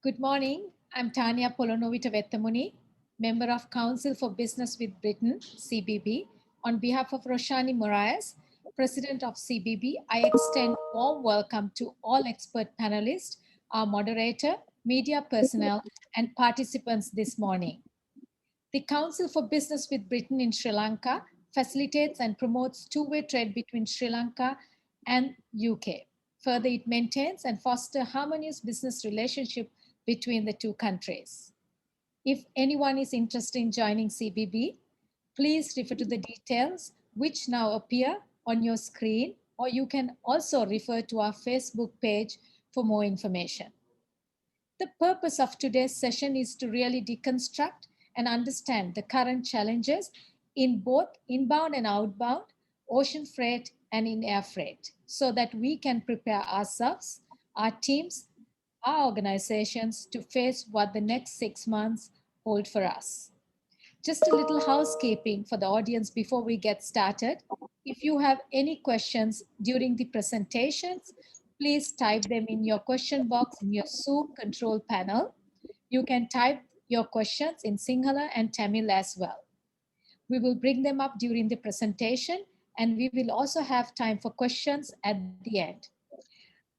Good morning. I'm Tanya Polonovita-Vettamuni, Member of Council for Business with Britain, CBB. On behalf of Roshani Moraes, President of CBB, I extend warm welcome to all expert panelists, our moderator, media personnel, and participants this morning. The Council for Business with Britain in Sri Lanka facilitates and promotes two-way trade between Sri Lanka and UK. Further, it maintains and fosters harmonious business relationship between the two countries. If anyone is interested in joining CBB, please refer to the details which now appear on your screen, or you can also refer to our Facebook page for more information. The purpose of today's session is to really deconstruct and understand the current challenges in both inbound and outbound, ocean freight and in air freight, so that we can prepare ourselves, our teams, our organizations to face what the next 6 months hold for us. Just a little housekeeping for the audience before we get started. If you have any questions during the presentations, please type them in your question box in your Zoom control panel. You can type your questions in Sinhala and Tamil as well. We will bring them up during the presentation, and we will also have time for questions at the end.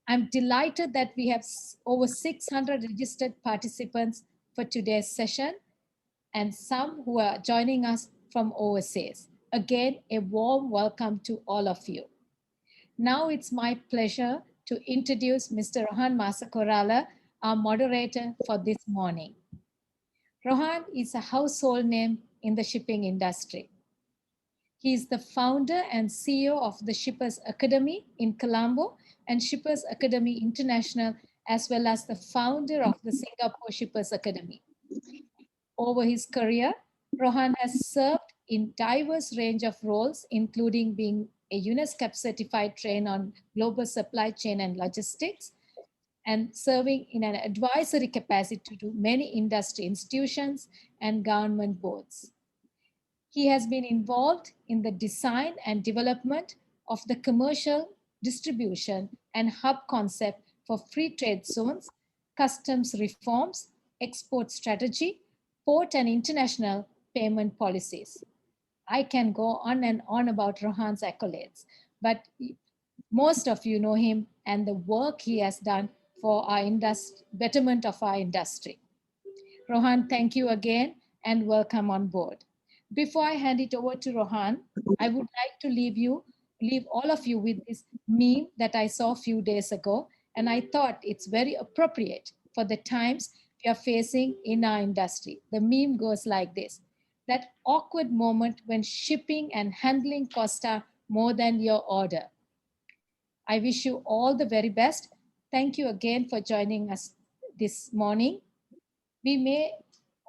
I'm delighted that we have over 600 registered participants for today's session and some who are joining us from overseas. Again, a warm welcome to all of you. Now it's my pleasure to introduce Mr. Rohan Masakorala, our moderator for this morning. Rohan is a household name in the shipping industry. He is the founder and CEO of the Shippers Academy in Colombo and Shippers Academy International, as well as the founder of the Singapore Shippers Academy. Over his career, Rohan has served in diverse range of roles, including being a UNESCAP certified trainer on global supply chain and logistics, and serving in an advisory capacity to many industry institutions and government boards. He has been involved in the design and development of the commercial distribution and hub concept for free trade zones, customs reforms, export strategy, port and international payment policies. I can go on and on about Rohan's accolades, but most of you know him and the work he has done for our betterment of our industry. Rohan, thank you again and welcome on board. Before I hand it over to Rohan, I would like to leave all of you with this meme that I saw a few days ago, and I thought it's very appropriate for the times we are facing in our industry. The meme goes like this: that awkward moment when shipping and handling cost are more than your order. I wish you all the very best. Thank you again for joining us this morning. We may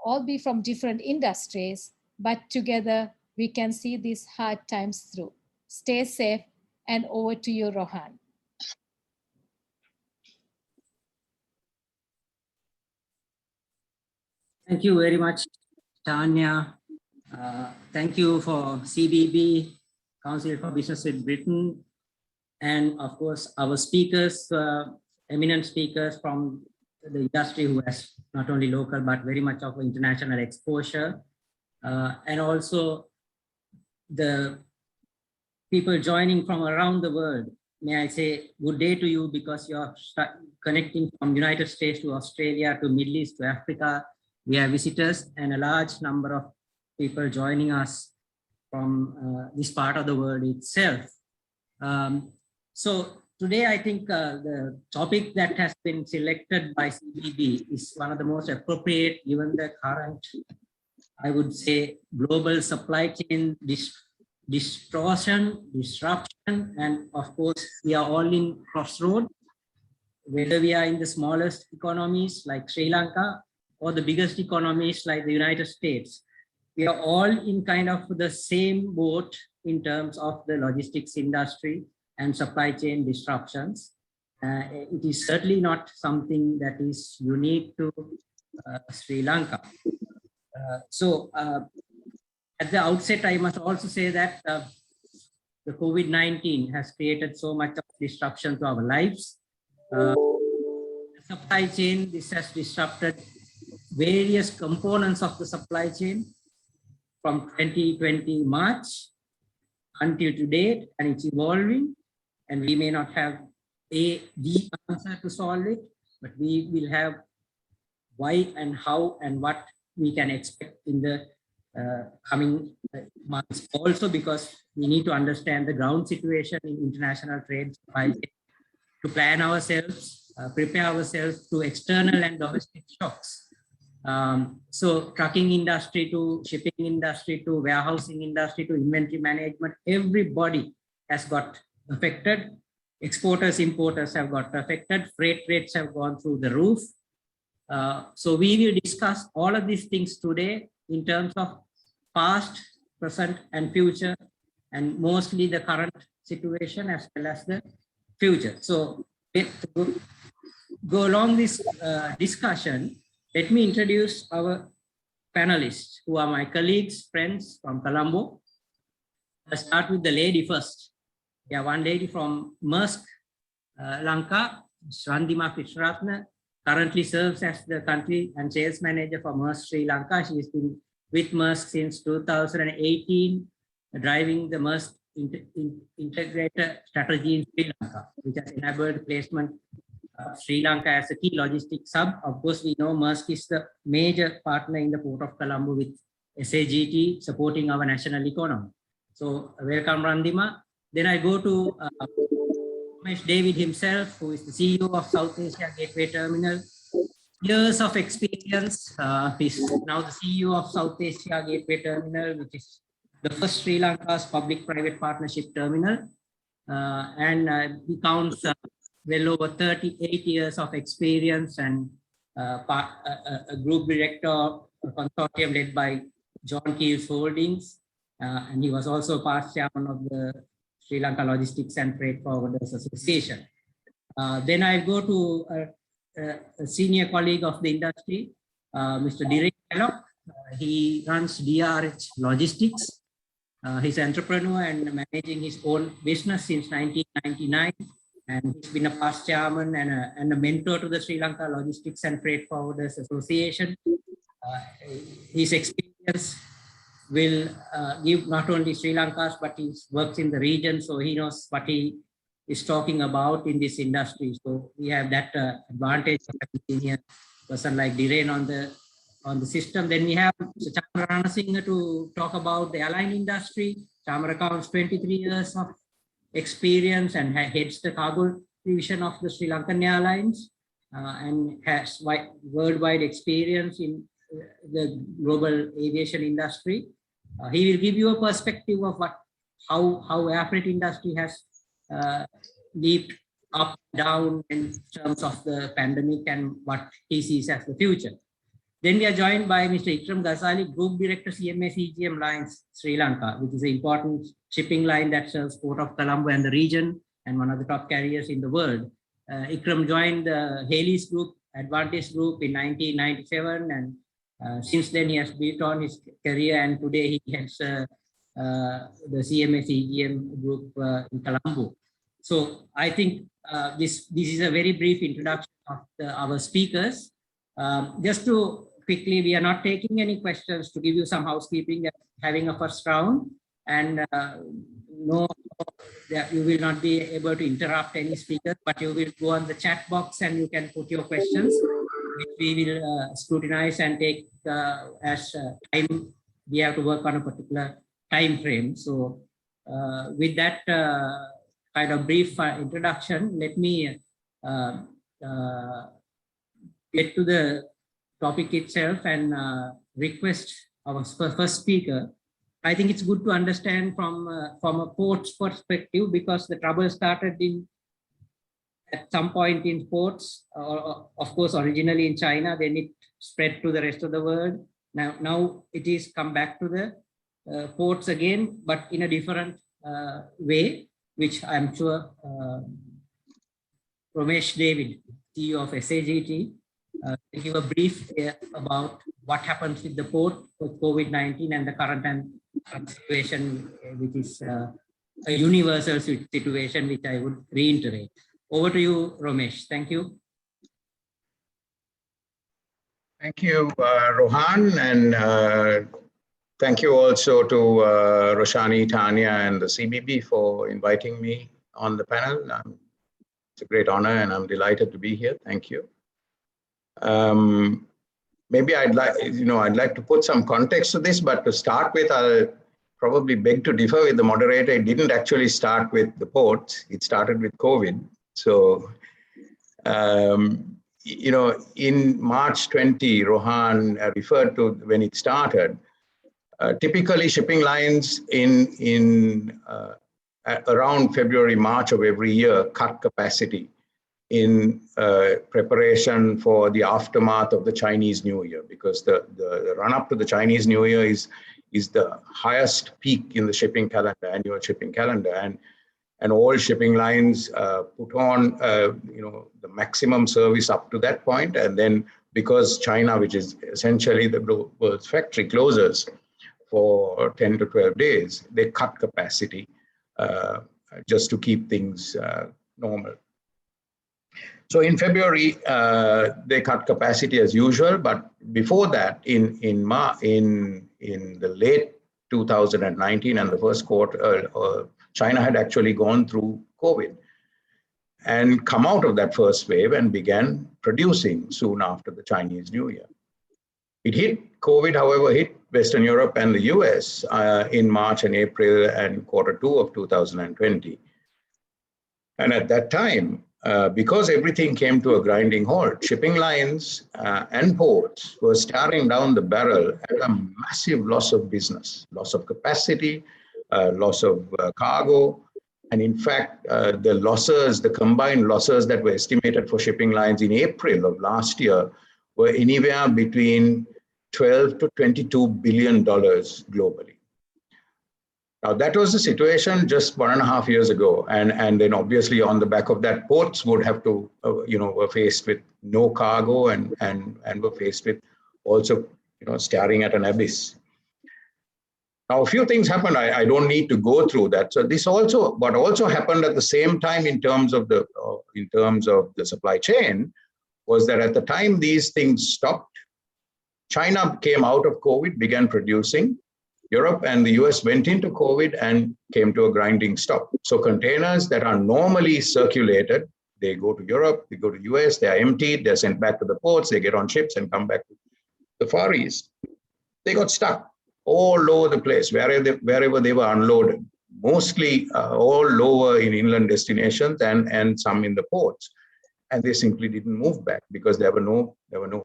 all be from different industries, but together we can see these hard times through. Stay safe, and over to you, Rohan. Thank you very much, Tanya. Thank you for CBB, Council for Business with Britain, and of course our speakers, eminent speakers from the industry who has not only local but very much of international exposure, and also the people joining from around the world. May I say good day to you, because you're connecting from United States to Australia to Middle East to Africa. We have visitors and a large number of people joining us from this part of the world itself. So today I think the topic that has been selected by CBB is one of the most appropriate given the current, I would say, global supply chain distortion, disruption, and of course we are all in crossroad, whether we are in the smallest economies like Sri Lanka or the biggest economies like the United States. We are all in kind of the same boat in terms of the logistics industry and supply chain disruptions. It is certainly not something that is unique to Sri Lanka. At the outset, I must also say that the COVID-19 has created so much of disruption to our lives. supply chain. This has disrupted various components of the supply chain from 2020 March until today, and it's evolving, and we may not have the answer to solve it, but we will have why and how and what we can expect in the coming months also, because we need to understand the ground situation in international trade supply chain to plan ourselves, prepare ourselves to external and domestic shocks. So trucking industry to shipping industry to warehousing industry to inventory management, everybody has got affected. Exporters, importers have got affected. Freight rates have gone through the roof. So we will discuss all of these things today in terms of past, present, and future, and mostly the current situation as well as the future. So to go along this discussion, let me introduce our panelists, who are my colleagues, friends from Colombo. I'll start with the lady first. Yeah, one lady from Maersk, Lanka, Randima Krishnaratne, currently serves as the country and sales manager for Maersk Sri Lanka. She has been with Maersk since 2018, driving the Maersk integrated strategy in Sri Lanka, which has enabled placement of Sri Lanka as a key logistics hub. Of course, we know Maersk is the major partner in the port of Colombo with SAGT supporting our national economy. So welcome, Randima. Then I go to David himself, who is the CEO of South Asia Gateway Terminal. Years of experience. He's now the CEO of South Asia Gateway Terminal, which is the first Sri Lanka's public-private partnership terminal. And he counts well over 38 years of experience, and a group director of a consortium led by John Keel's Holdings. And he was also past chairman of the Sri Lanka Logistics and Freight Forwarders Association. Then I go to a senior colleague of the industry, Mr. Direk Kellogg. He runs DRH Logistics. He's an entrepreneur and managing his own business since 1999. And he's been a past chairman and a mentor to the Sri Lanka Logistics and Freight Forwarders Association. His experience will give not only Sri Lanka's, but he works in the region, so he knows what he is talking about in this industry. So we have that advantage of a senior person like Dhiren on the system. Then we have Chamara Ranasinghe to talk about the airline industry. Chamara counts 23 years of experience and heads the cargo division of the Sri Lankan Airlines, and has worldwide experience in the global aviation industry. He will give you a perspective of how air freight industry has leaped up, down in terms of the pandemic and what he sees as the future. Then we are joined by Mr. Ikram Ghazali, Group Director, CMA CGM Lines, Sri Lanka, which is an important shipping line that serves Port of Colombo and the region, and one of the top carriers in the world. Ikram joined the Haley's Group, Advantage Group in 1997, and since then he has built on his career, and today he heads the CMA CGM Group in Colombo. So I think this is a very brief introduction of our speakers. Just to quickly, we are not taking any questions, to give you some housekeeping, having a first round, and no, you will not be able to interrupt any speaker, but you will go on the chat box and you can put your questions, which we will scrutinize and take as time. We have to work on a particular time frame. So with that kind of brief introduction, let me get to the topic itself and request our first speaker. I think it's good to understand from a port's perspective, because the trouble started at some point in ports, of course, originally in China, then it spread to the rest of the world. Now it is come back to the ports again, but in a different way, which I'm sure Ramesh David, CEO of SAGT, will give a brief about what happens with the port with COVID-19 and the current situation, which is a universal situation, which I would reiterate. Over to you, Ramesh. Thank you. Thank you, Rohan, and thank you also to Roshani, Tanya, and the CBB for inviting me on the panel. It's a great honor, and I'm delighted to be here. Thank you. Maybe I'd like to put some context to this, but to start with, I'll probably beg to differ with the moderator. It didn't actually start with the ports. It started with COVID. So, in March 20, Rohan referred to when it started. Typically, shipping lines around February, March of every year cut capacity in preparation for the aftermath of the Chinese New Year, because the run-up to the Chinese New Year is the highest peak in the shipping calendar, annual shipping calendar, and all shipping lines put on the maximum service up to that point, and then because China, which is essentially the world's factory, closes for 10 to 12 days, they cut capacity just to keep things normal. So in February, they cut capacity as usual, but before that, in the late 2019 and the first quarter, China had actually gone through COVID and come out of that first wave and began producing soon after the Chinese New Year. COVID, however, hit Western Europe and the US in March and April and quarter 2 of 2020. And at that time, because everything came to a grinding halt, shipping lines and ports were staring down the barrel at a massive loss of business, loss of capacity, loss of cargo. And in fact, the combined losses that were estimated for shipping lines in April of last year were anywhere between $12 to $22 billion globally. Now, that was the situation just 1.5 years ago. And then obviously on the back of that, ports would have to, were faced with no cargo and were faced with also, staring at an abyss. Now, a few things happened. I don't need to go through that. So what also happened at the same time in terms of the supply chain was that at the time these things stopped, China came out of COVID, began producing. Europe and the US went into COVID and came to a grinding stop. So containers that are normally circulated, they go to Europe, they go to US, they are emptied, they're sent back to the ports, they get on ships and come back to the Far East. They got stuck all over the place, wherever they were unloaded, mostly all lower in inland destinations and some in the ports. And they simply didn't move back because there were no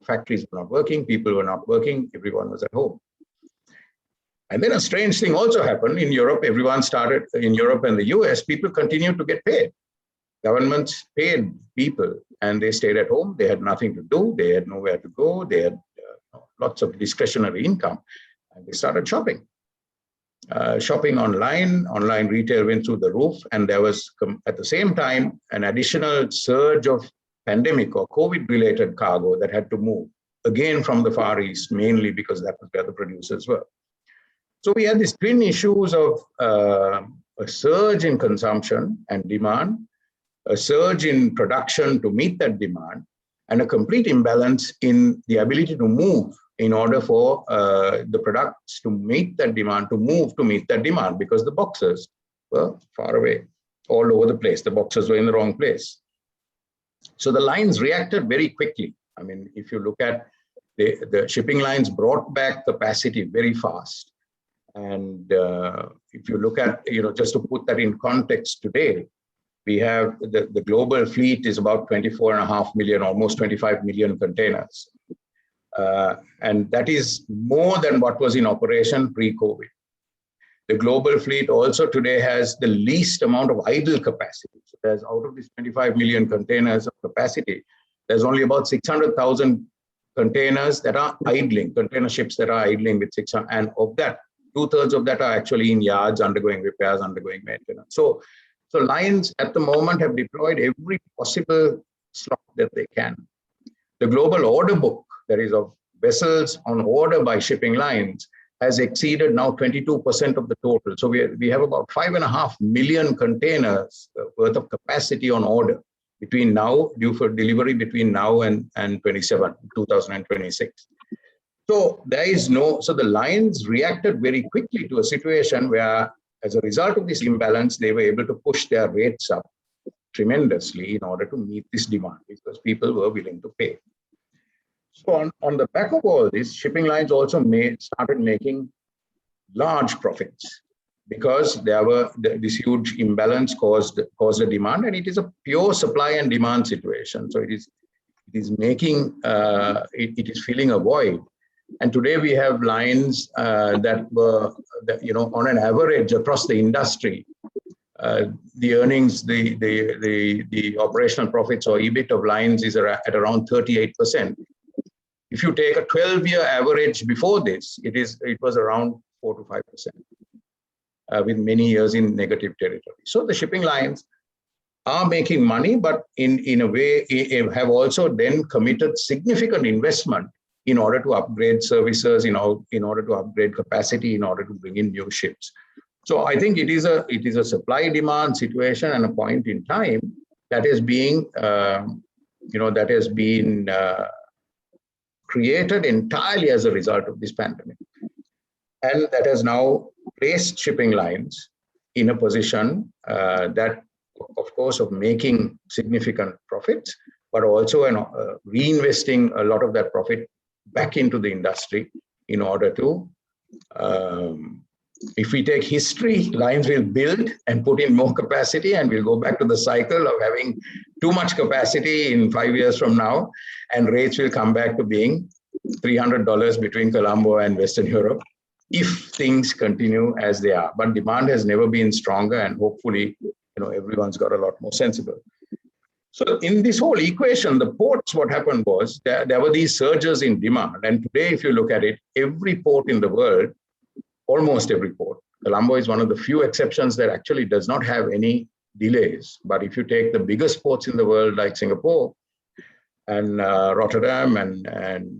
factories were not working, people were not working, everyone was at home. And then a strange thing also happened in Europe. In Europe and the US, people continued to get paid. Governments paid people and they stayed at home. They had nothing to do. They had nowhere to go. They had lots of discretionary income. And they started shopping. Shopping online retail went through the roof. And there was, at the same time, an additional surge of pandemic or COVID-related cargo that had to move, again from the Far East, mainly because that was where the producers were. So we had these twin issues of a surge in consumption and demand, a surge in production to meet that demand, and a complete imbalance in the ability to move in order for the products to meet that demand, to move to meet that demand, because the boxes were far away, all over the place. The boxes were in the wrong place. So the lines reacted very quickly. I mean, if you look at the shipping lines brought back capacity very fast. And if you look at, just to put that in context today, we have the global fleet is about 24.5 million, almost 25 million containers. And that is more than what was in operation pre-COVID. The global fleet also today has the least amount of idle capacity. So there's out of these 25 million containers of capacity, there's only about 600,000 containers that are idling, container ships that are idling with 600, and of that, 2/3 of that are actually in yards undergoing repairs, undergoing maintenance. So lines at the moment have deployed every possible slot that they can. The global order book, that is of vessels on order by shipping lines, has exceeded now 22% of the total. So we have about 5.5 million containers worth of capacity on order. between now, due for delivery between now and 2026. So so the lines reacted very quickly to a situation where, as a result of this imbalance, they were able to push their rates up tremendously in order to meet this demand because people were willing to pay. So on the back of all this, shipping lines also started making large profits because this huge imbalance caused the demand, and it is a pure supply and demand situation. So it is making it is filling a void. And today we have lines that were, on an average across the industry, the earnings, the operational profits or EBIT of lines is at around 38%. If you take a 12-year average before this, it was around 4 to 5%, with many years in negative territory. So the shipping lines are making money, but in a way have also then committed significant investment in order to upgrade services, in order to upgrade capacity, in order to bring in new ships. So I think it is a supply-demand situation and a point in time that is being created entirely as a result of this pandemic, and that has now placed shipping lines in a position that, of course, of making significant profits, but also reinvesting a lot of that profit back into the industry in order to, if we take history, lines will build and put in more capacity, and we'll go back to the cycle of having too much capacity in 5 years from now, and rates will come back to being $300 between Colombo and Western Europe if things continue as they are. But demand has never been stronger, and hopefully, everyone's got a lot more sensible. So in this whole equation, the ports, what happened was there were these surges in demand. And today, if you look at it, every port in the world, almost every port, Colombo is one of the few exceptions that actually does not have any delays. But if you take the biggest ports in the world, like Singapore and Rotterdam and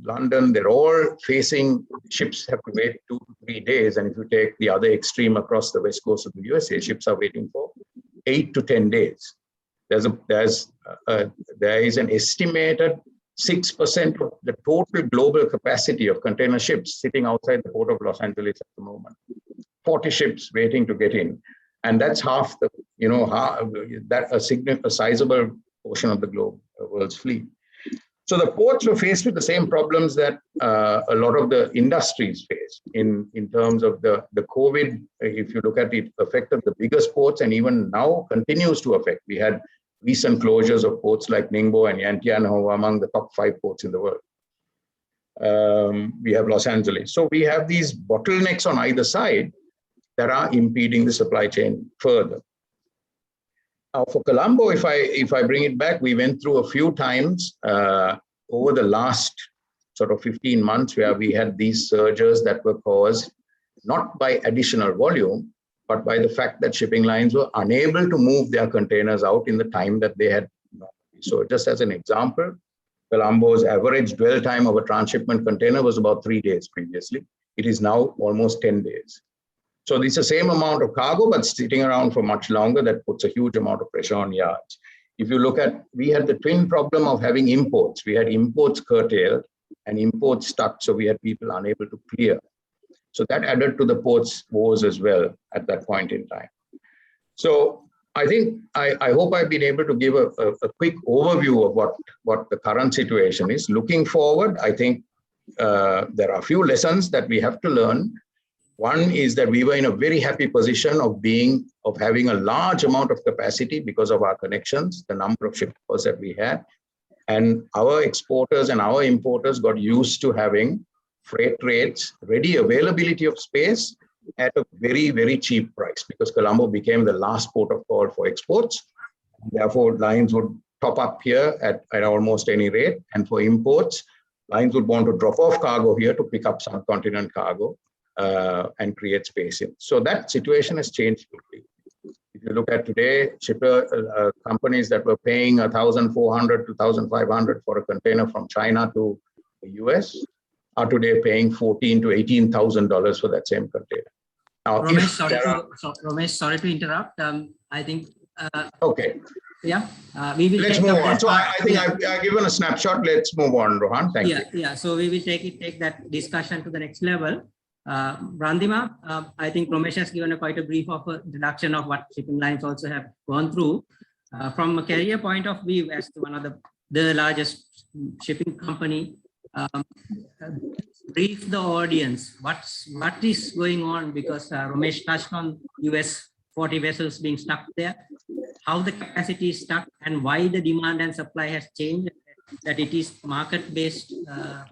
London, they're all facing ships have to wait 2 to 3 days. And if you take the other extreme across the west coast of the USA, ships are waiting for 8 to 10 days. There is an estimated 6% of the total global capacity of container ships sitting outside the port of Los Angeles at the moment. 40 ships waiting to get in, and that's half the, a sizable portion of the world's fleet. So the ports were faced with the same problems that a lot of the industries face in terms of the COVID. If you look at it, affected the biggest ports, and even now continues to affect. We had recent closures of ports like Ningbo and Yantian, who are among the top 5 ports in the world. We have Los Angeles. So we have these bottlenecks on either side that are impeding the supply chain further. Now for Colombo, if I bring it back, we went through a few times over the last sort of 15 months where we had these surges that were caused not by additional volume, but by the fact that shipping lines were unable to move their containers out in the time that they had. So just as an example, Colombo's average dwell time of a transshipment container was about 3 days previously. It is now almost 10 days. So it's the same amount of cargo, but sitting around for much longer. That puts a huge amount of pressure on yards. If you look at, we had the twin problem of having imports. We had imports curtailed and imports stuck, so we had people unable to clear. So that added to the ports' woes as well at that point in time. So I think, I hope I've been able to give a quick overview of what the current situation is. Looking forward, I think there are a few lessons that we have to learn. One is that we were in a very happy position of having a large amount of capacity because of our connections, the number of shippers that we had. And our exporters and our importers got used to having freight rates, ready availability of space at a very, very cheap price, because Colombo became the last port of call for exports. Therefore, lines would top up here at almost any rate. And for imports, lines would want to drop off cargo here to pick up subcontinent cargo and create space in. So that situation has changed quickly. If you look at today, shipper companies that were paying $1,400 to $1,500 for a container from China to the US are today paying $14,000 to $18,000 for that same container. Now, Ramesh, sorry to interrupt. I think. Okay. Yeah, we will. Let's move on. So I think I've given a snapshot. Let's move on, Rohan. Thank you. Yeah. So we will take that discussion to the next level. Randima, I think Ramesh has given quite a brief of a introduction of what shipping lines also have gone through. From a career point of view, as one of the largest shipping company, brief the audience what is going on, because Ramesh touched on US 40 vessels being stuck there, how the capacity is stuck, and why the demand and supply has changed, that it is market-based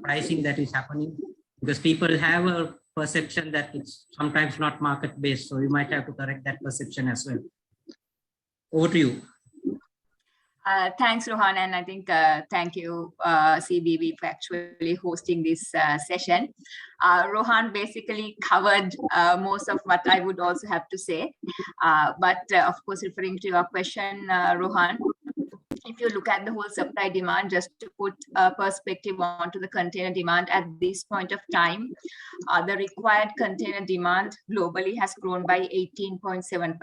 pricing that is happening, because people have a perception that it's sometimes not market-based, so you might have to correct that perception as well. Over to you. Thanks, Rohan, and I think thank you, CBB, for actually hosting this session. Rohan basically covered most of what I would also have to say, but of course, referring to your question, Rohan, if you look at the whole supply demand, just to put perspective onto the container demand at this point of time, the required container demand globally has grown by 18.7%.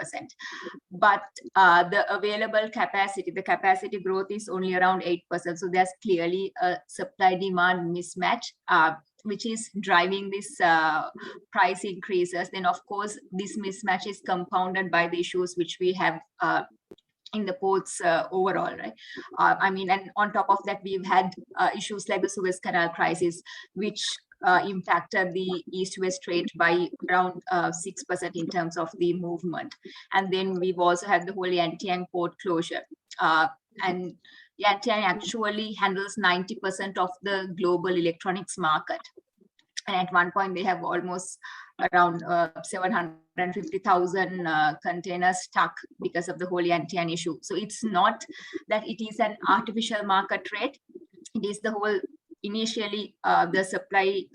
But the available capacity, the capacity growth is only around 8%. So there's clearly a supply demand mismatch, which is driving this price increases. Then of course, this mismatch is compounded by the issues which we have in the ports overall, right? I mean, and on top of that, we've had issues like the Suez Canal crisis, which impacted the East-West trade by around 6% in terms of the movement. And then we've also had the whole Yantian port closure. And Yantian actually handles 90% of the global electronics market. And at one point, they have almost around 750,000 containers stuck because of the whole Yantian issue. So it's not that it is an artificial market rate. It is the whole, initially, the supply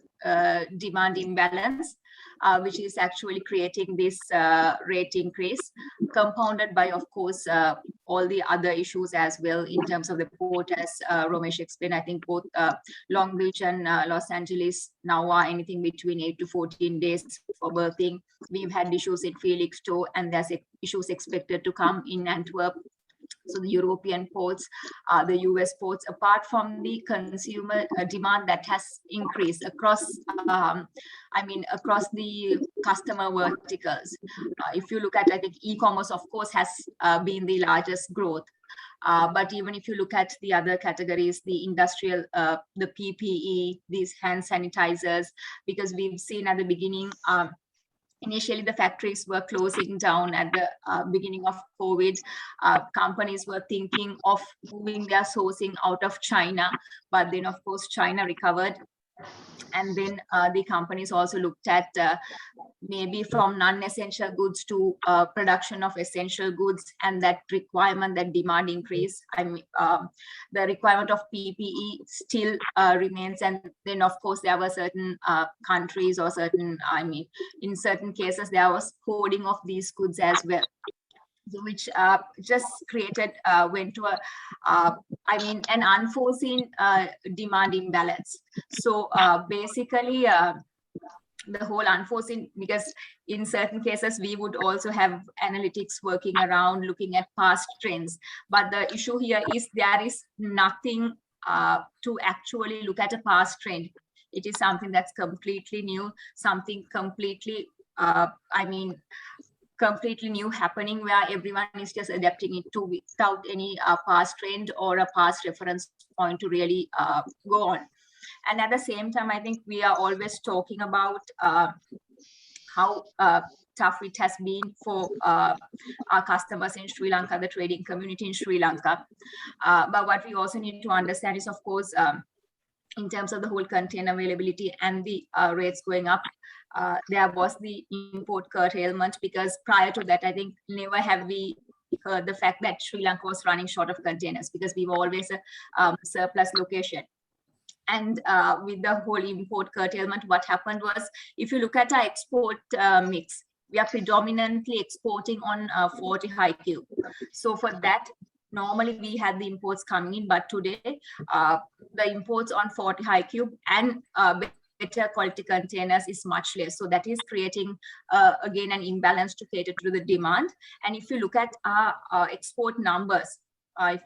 demand imbalance, which is actually creating this rate increase, compounded by, of course, all the other issues as well in terms of the port, as Ramesh explained. I think both Long Beach and Los Angeles now are anything between 8 to 14 days for berthing. We've had issues in Felixstowe, and there's issues expected to come in Antwerp. So the European ports, the US ports, apart from the consumer demand that has increased across, across the customer verticals. If you look at, I think e-commerce, of course, has been the largest growth. But even if you look at the other categories, the industrial, the PPE, these hand sanitizers, because we've seen at the beginning, initially, the factories were closing down at the beginning of COVID. Companies were thinking of moving their sourcing out of China, but then, of course, China recovered. And then the companies also looked at maybe from non-essential goods to production of essential goods, and that requirement, that demand increase. I mean, the requirement of PPE still remains. And then, of course, there were certain countries or certain, in certain cases, there was hoarding of these goods as well, which just created, went to an unforeseen demand imbalance. So basically, the whole unforeseen, because in certain cases, we would also have analytics working around looking at past trends. But the issue here is there is nothing to actually look at a past trend. It is something that's completely new, something completely, completely new happening, where everyone is just adapting it to without any past trend or a past reference point to really go on. And at the same time, I think we are always talking about how tough it has been for our customers in Sri Lanka, the trading community in Sri Lanka. But what we also need to understand is, of course, in terms of the whole container availability and the rates going up, there was the import curtailment, because prior to that, I think never have we heard the fact that Sri Lanka was running short of containers, because we were always a surplus location. And with the whole import curtailment, what happened was, if you look at our export mix, we are predominantly exporting on 40 high cube. So for that, normally we had the imports coming in, but today the imports on 40 high cube and better quality containers is much less. So that is creating, again, an imbalance to cater to the demand. And if you look at our export numbers, I've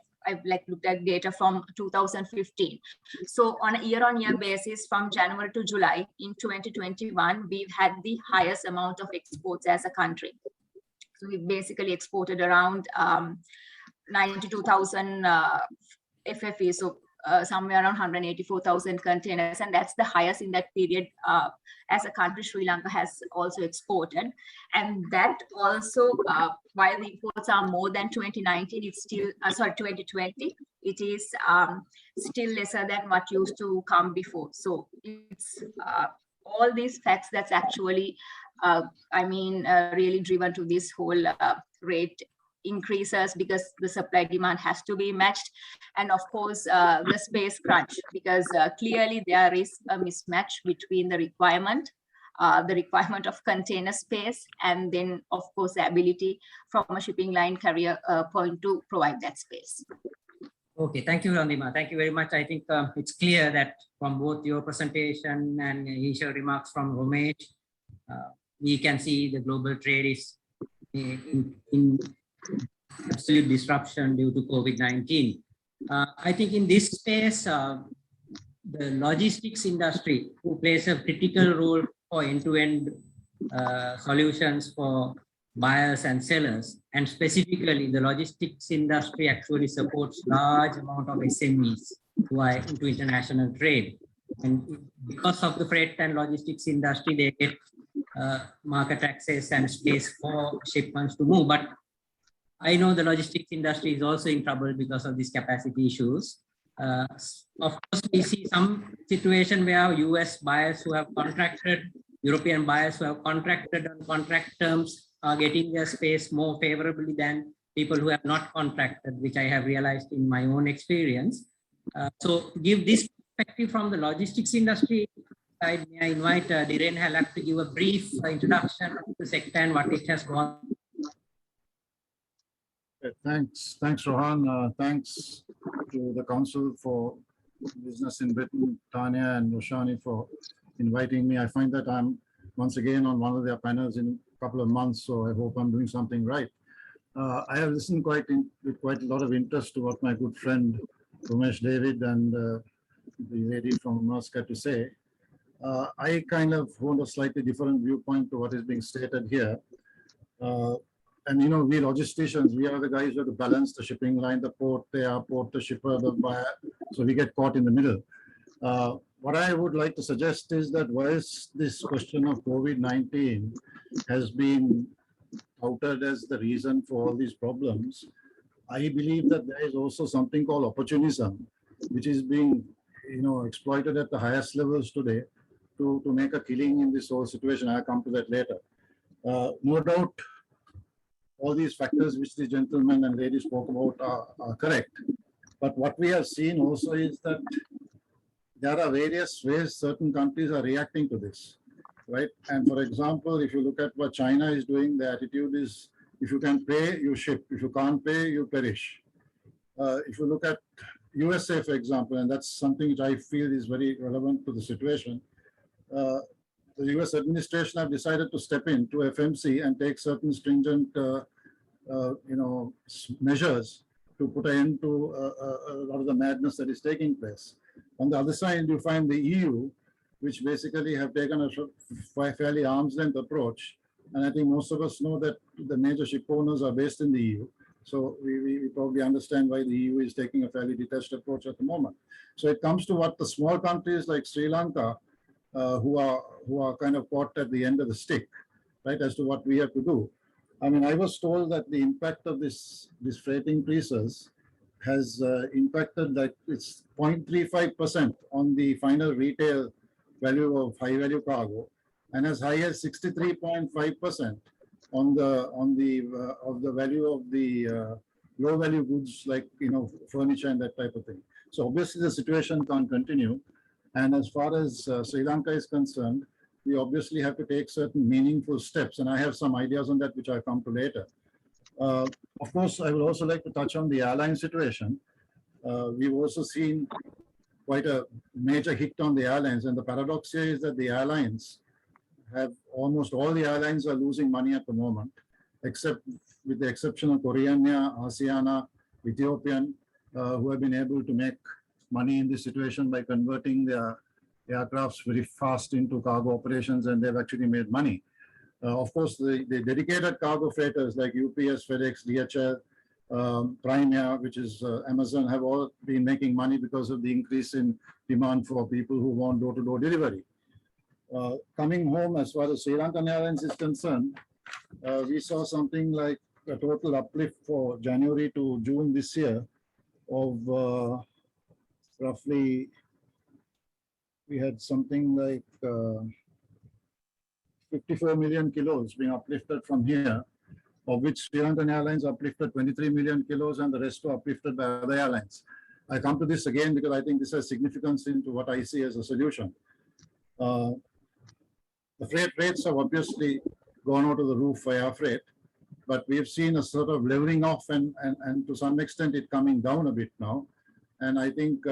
like looked at data from 2015. So on a year-on-year basis, from January to July in 2021, we've had the highest amount of exports as a country. So we basically exported around 92,000 FFE, so somewhere around 184,000 containers, and that's the highest in that period as a country Sri Lanka has also exported. And that also, while the imports are more than 2019, it's still, 2020, it is still lesser than what used to come before. So it's all these facts that's actually, really driven to this whole rate increases, because the supply demand has to be matched, and of course the space crunch, because clearly there is a mismatch between the requirement of container space, and then of course the ability from a shipping line carrier point to provide that space. Okay, thank you, Randima. Thank you very much. I think it's clear that from both your presentation and initial remarks from Romesh, we can see the global trade is in absolute disruption due to COVID-19. I think in this space, the logistics industry, who plays a critical role for end-to-end solutions for buyers and sellers, and specifically the logistics industry actually supports large amount of SMEs who are into international trade. And because of the freight and logistics industry, they get market access and space for shipments to move. But I know the logistics industry is also in trouble because of these capacity issues. Of course, we see some situation where US buyers who have contracted, European buyers who have contracted on contract terms are getting their space more favorably than people who have not contracted, which I have realized in my own experience. So give this perspective from the logistics industry side, may I invite Dhiren Halak to give a brief introduction of the sector and what it has gone. Thanks, Rohan. Thanks to the Council for Business in Britain, Tanya and Roshani, for inviting me. I find that I'm once again on one of their panels in a couple of months, so I hope I'm doing something right. I have listened with quite a lot of interest to what my good friend Romesh David and the lady from Maersk had to say. I kind of hold a slightly different viewpoint to what is being stated here. And you know, we logisticians, we are the guys who have to balance the shipping line, the port, the airport, the shipper, the buyer. So we get caught in the middle. What I would like to suggest is that whilst this question of COVID-19 has been touted as the reason for all these problems, I believe that there is also something called opportunism, which is being, exploited at the highest levels today to make a killing in this whole situation. I'll come to that later. No doubt, all these factors which the gentlemen and ladies spoke about are correct. But what we have seen also is that there are various ways certain countries are reacting to this, right? And for example, if you look at what China is doing, the attitude is, if you can pay, you ship. If you can't pay, you perish. If you look at USA, for example, and that's something which I feel is very relevant to the situation, the US administration have decided to step in to FMC and take certain stringent measures to put an end to a lot of the madness that is taking place. On the other side, you find the EU, which basically have taken a fairly arm's length approach. And I think most of us know that the major ship owners are based in the EU. So we probably understand why the EU is taking a fairly detached approach at the moment. So it comes to what the small countries like Sri Lanka, who are kind of caught at the end of the stick, right, as to what we have to do. I mean, I was told that the impact of this freight increases has impacted that it's 0.35% on the final retail value of high value cargo, and as high as 63.5% on the value of the low value goods like furniture and that type of thing. So obviously the situation can't continue. And as far as Sri Lanka is concerned, we obviously have to take certain meaningful steps. And I have some ideas on that, which I'll come to later. Of course, I would also like to touch on the airline situation. We've also seen quite a major hit on the airlines. And the paradox here is that the airlines almost all the airlines are losing money at the moment, except with the exception of Koreania, Asiana, Ethiopian, who have been able to make money in this situation by converting their aircrafts very fast into cargo operations, and they've actually made money. Of course, the dedicated cargo freighters like UPS, FedEx, DHL, Prime Air, which is Amazon, have all been making money because of the increase in demand for people who want door-to-door delivery. Coming home, as far as Sri Lankan Airlines is concerned, we saw something like a total uplift for January to June this year of roughly, we had something like 54 million kilos being uplifted from here, of which Sri Lankan Airlines uplifted 23 million kilos and the rest were uplifted by other airlines. I come to this again because I think this has significance into what I see as a solution. The freight rates have obviously gone out of the roof for air freight, but we've seen a sort of leveling off and to some extent it coming down a bit now. And I think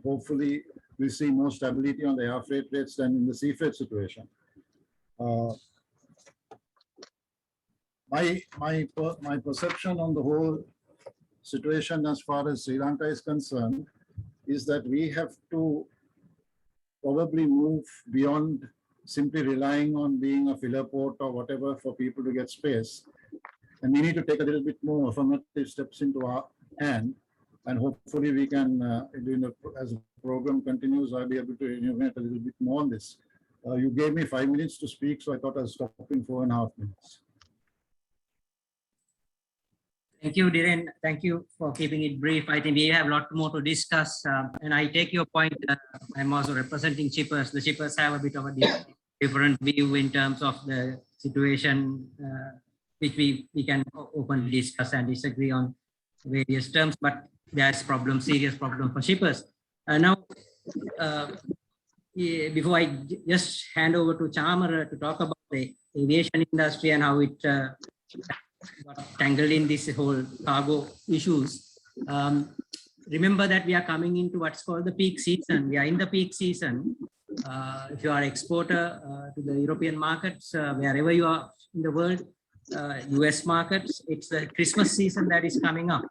hopefully we'll see more stability on the air freight rates than in the sea freight situation. My perception on the whole situation as far as Sri Lanka is concerned is that we have to probably move beyond simply relying on being a filler port or whatever for people to get space. And we need to take a little bit more affirmative steps into our hand. And hopefully we can, as the program continues, I'll be able to innovate a little bit more on this. You gave me 5 minutes to speak, so I thought I'll stop in 4.5 minutes. Thank you, Dhiren. Thank you for keeping it brief. I think we have a lot more to discuss. And I take your point. I'm also representing shippers. The shippers have a bit of a different view in terms of the situation, which we can openly discuss and disagree on various terms. But there's problem, serious problem for shippers. Now, before I just hand over to Chamara to talk about the aviation industry and how it got tangled in this whole cargo issues. Remember that we are coming into what's called the peak season. We are in the peak season. If you are exporter to the European markets, wherever you are in the world, US markets, it's the Christmas season that is coming up.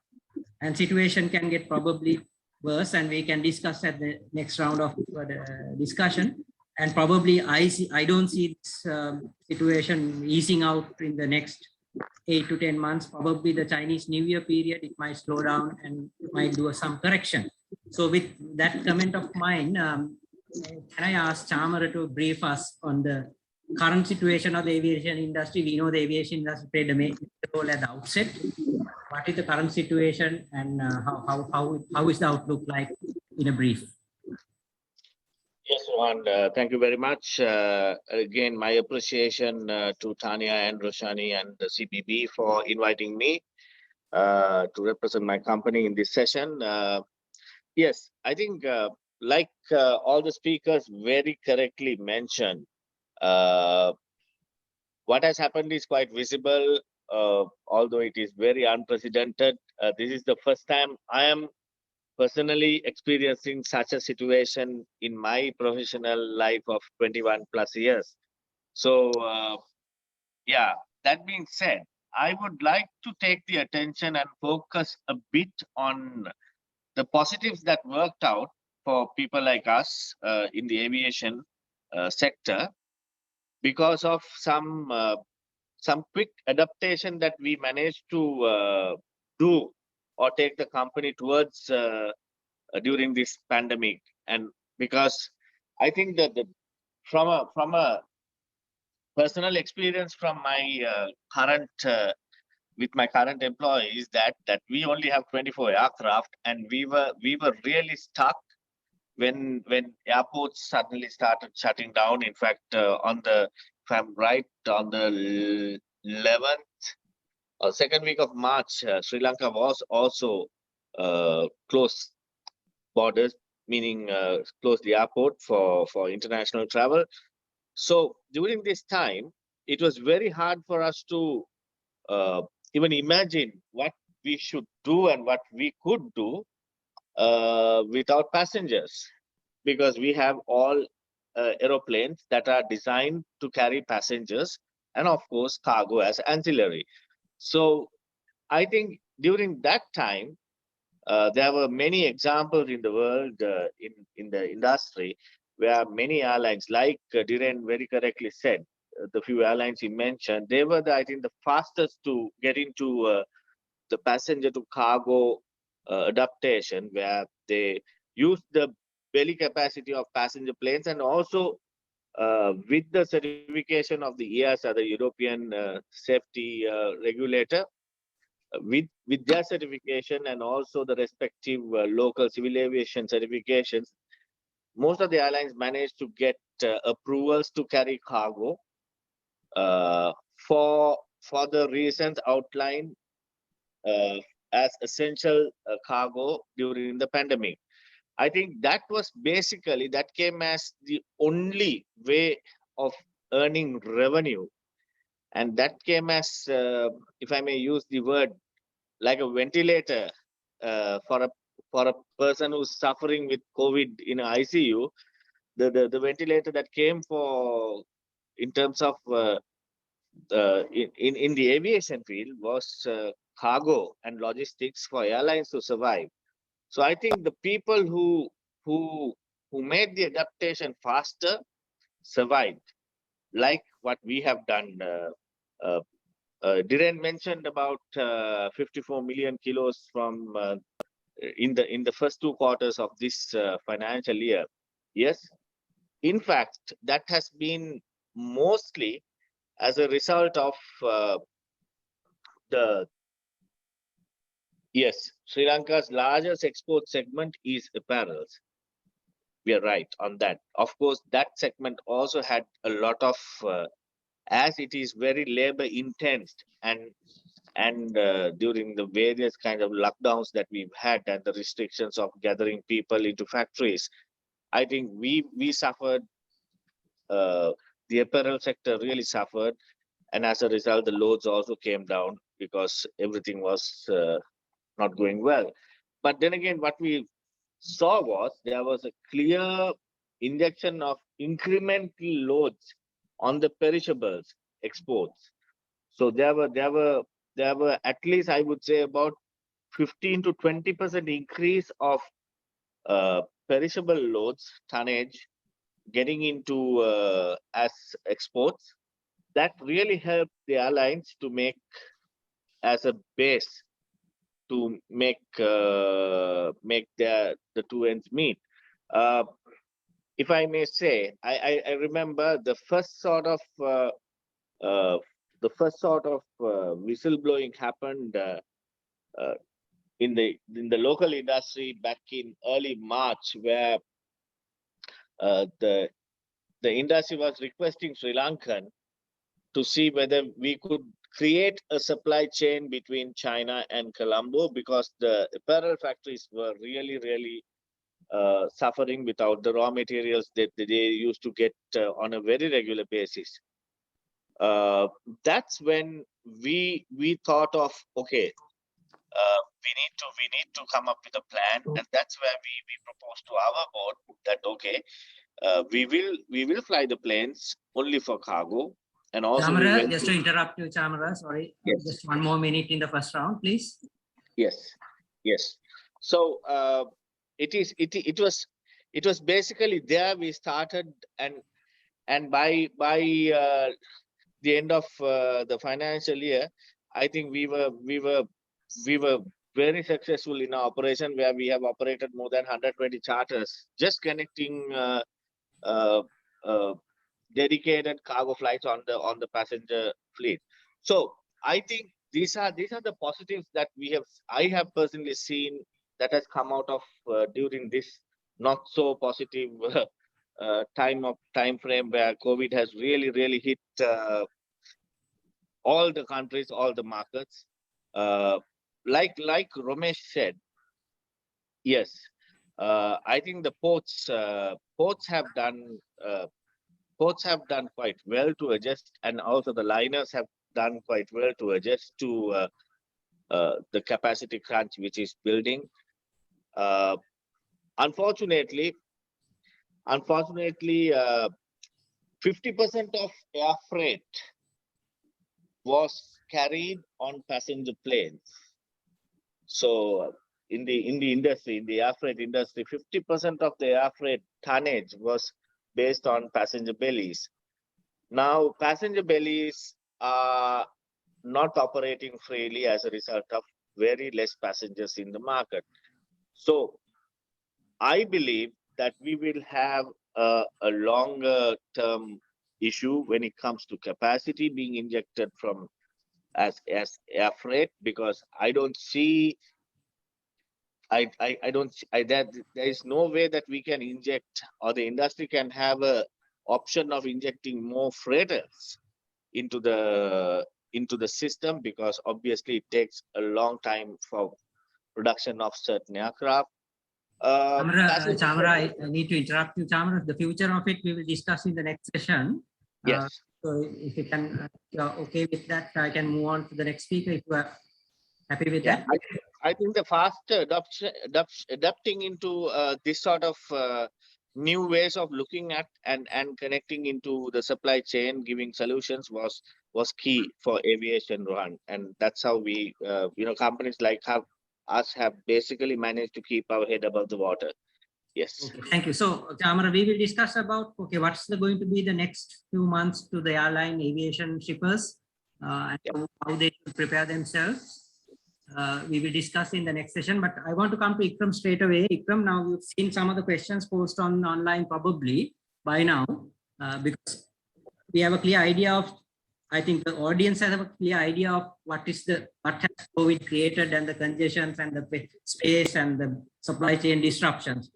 And situation can get probably worse, and we can discuss at the next round of discussion. And probably I don't see this situation easing out in the next 8 to 10 months. Probably the Chinese New Year period, it might slow down and might do some correction. So with that comment of mine, can I ask Chamara to brief us on the current situation of the aviation industry? We know the aviation industry played a major role at the outset. What is the current situation, and how is the outlook like in a brief? Yes, Rohan, thank you very much. Again, my appreciation to Tanya and Roshani and the CBB for inviting me to represent my company in this session. Yes, I think like all the speakers very correctly mentioned, what has happened is quite visible, although it is very unprecedented. This is the first time I am personally experiencing such a situation in my professional life of 21 plus years. So, yeah, that being said, I would like to take the attention and focus a bit on the positives that worked out for people like us in the aviation sector because of some quick adaptation that we managed to do or take the company towards during this pandemic. And because I think that from a personal experience from my current with my current employees, that we only have 24 aircraft, and we were really stuck when airports suddenly started shutting down. In fact, if I'm right, on the 11th or second week of March, Sri Lanka was also closed borders, meaning closed the airport for international travel. So during this time, it was very hard for us to even imagine what we should do and what we could do without passengers, because we have all aeroplanes that are designed to carry passengers and of course cargo as ancillary. So I think during that time, There were many examples in the world, in the industry, where many airlines, like Dhiren very correctly said, the few airlines he mentioned, they were, I think, the fastest to get into the passenger to cargo adaptation, where they used the belly capacity of passenger planes, and also with the certification of the EASA, the European safety regulator, with their certification and also the respective local civil aviation certifications, most of the airlines managed to get approvals to carry cargo uh, for the reasons outlined uh, as essential cargo during the pandemic. I think that was basically, that came as the only way of earning revenue, and that came as, if I may use the word, like a ventilator for a person who's suffering with COVID in ICU. The ventilator that came for, in terms of in the aviation field, was cargo and logistics for airlines to survive. So I think the people who made the adaptation faster survived, like what we have done. Dhiren mentioned about 54 million kilos from in the first 2 quarters of this financial year. Yes, in fact, that has been mostly as a result of the yes, Sri Lanka's largest export segment is apparels. We are right on that. Of course, that segment also had a lot of, as it is very labor intense, and during the various kind of lockdowns that we've had and the restrictions of gathering people into factories, I think we suffered. The apparel sector really suffered, and as a result, the loads also came down because everything was not going well. But then again, what we saw was there was a clear injection of incremental loads on the perishables exports. So there were at least, I would say, about 15 to 20% increase of perishable loads tonnage getting into as exports. That really helped the airlines to make as a base to make the two ends meet. If I may say, I remember the first sort of whistleblowing happened in the local industry back in early March, where the industry was requesting Sri Lankan to see whether we could create a supply chain between China and Colombo, because the apparel factories were really suffering without the raw materials that they used to get on a very regular basis. That's when we thought of, okay, we need to come up with a plan, and that's where we proposed to our board that, okay, we will fly the planes only for cargo. And also Chamara, just to interrupt you, Chamara, sorry. Yes. Just one more minute in the first round, please. Yes. So it was basically there we started, and by the end of the financial year, I think we were very successful in our operation, where we have operated more than 120 charters, just connecting dedicated cargo flights on the passenger fleet. So I think these are the positives that I have personally seen that has come out of during this not so positive time frame, where COVID has really hit all the countries, all the markets. Like Ramesh said, yes, I think the ports have done quite well to adjust, and also the liners have done quite well to adjust to the capacity crunch which is building. Unfortunately, 50% of air freight was carried on passenger planes. So in the industry, in the air freight industry, 50% of the air freight tonnage was based on passenger bellies. Now, passenger bellies are not operating freely as a result of very less passengers in the market. So I believe that we will have a longer term issue when it comes to capacity being injected from as air freight, because I don't see that there is no way that we can inject, or the industry can have a option of injecting more freighters into the system, because obviously it takes a long time for production of certain aircraft. Chamara, I need to interrupt you, Chamara. The future of it we will discuss in the next session. Yes. So if you can, you're okay with that, I can move on to the next speaker if you are happy with that. I think the faster adapting into this sort of new ways of looking at and connecting into the supply chain, giving solutions was key for aviation, Rohan, and that's how we, companies like us have basically managed to keep our head above the water. Yes. Okay, thank you. So, Chamara, we will discuss about what's going to be the next few months to the airline aviation shippers and how they should prepare themselves. We will discuss in the next session, but I want to come to Ikram straight away. Ikram, now you've seen some of the questions posted online probably by now, because we have a clear idea of, I think the audience has a clear idea of what has COVID created, and the congestions and the space and the supply chain disruptions.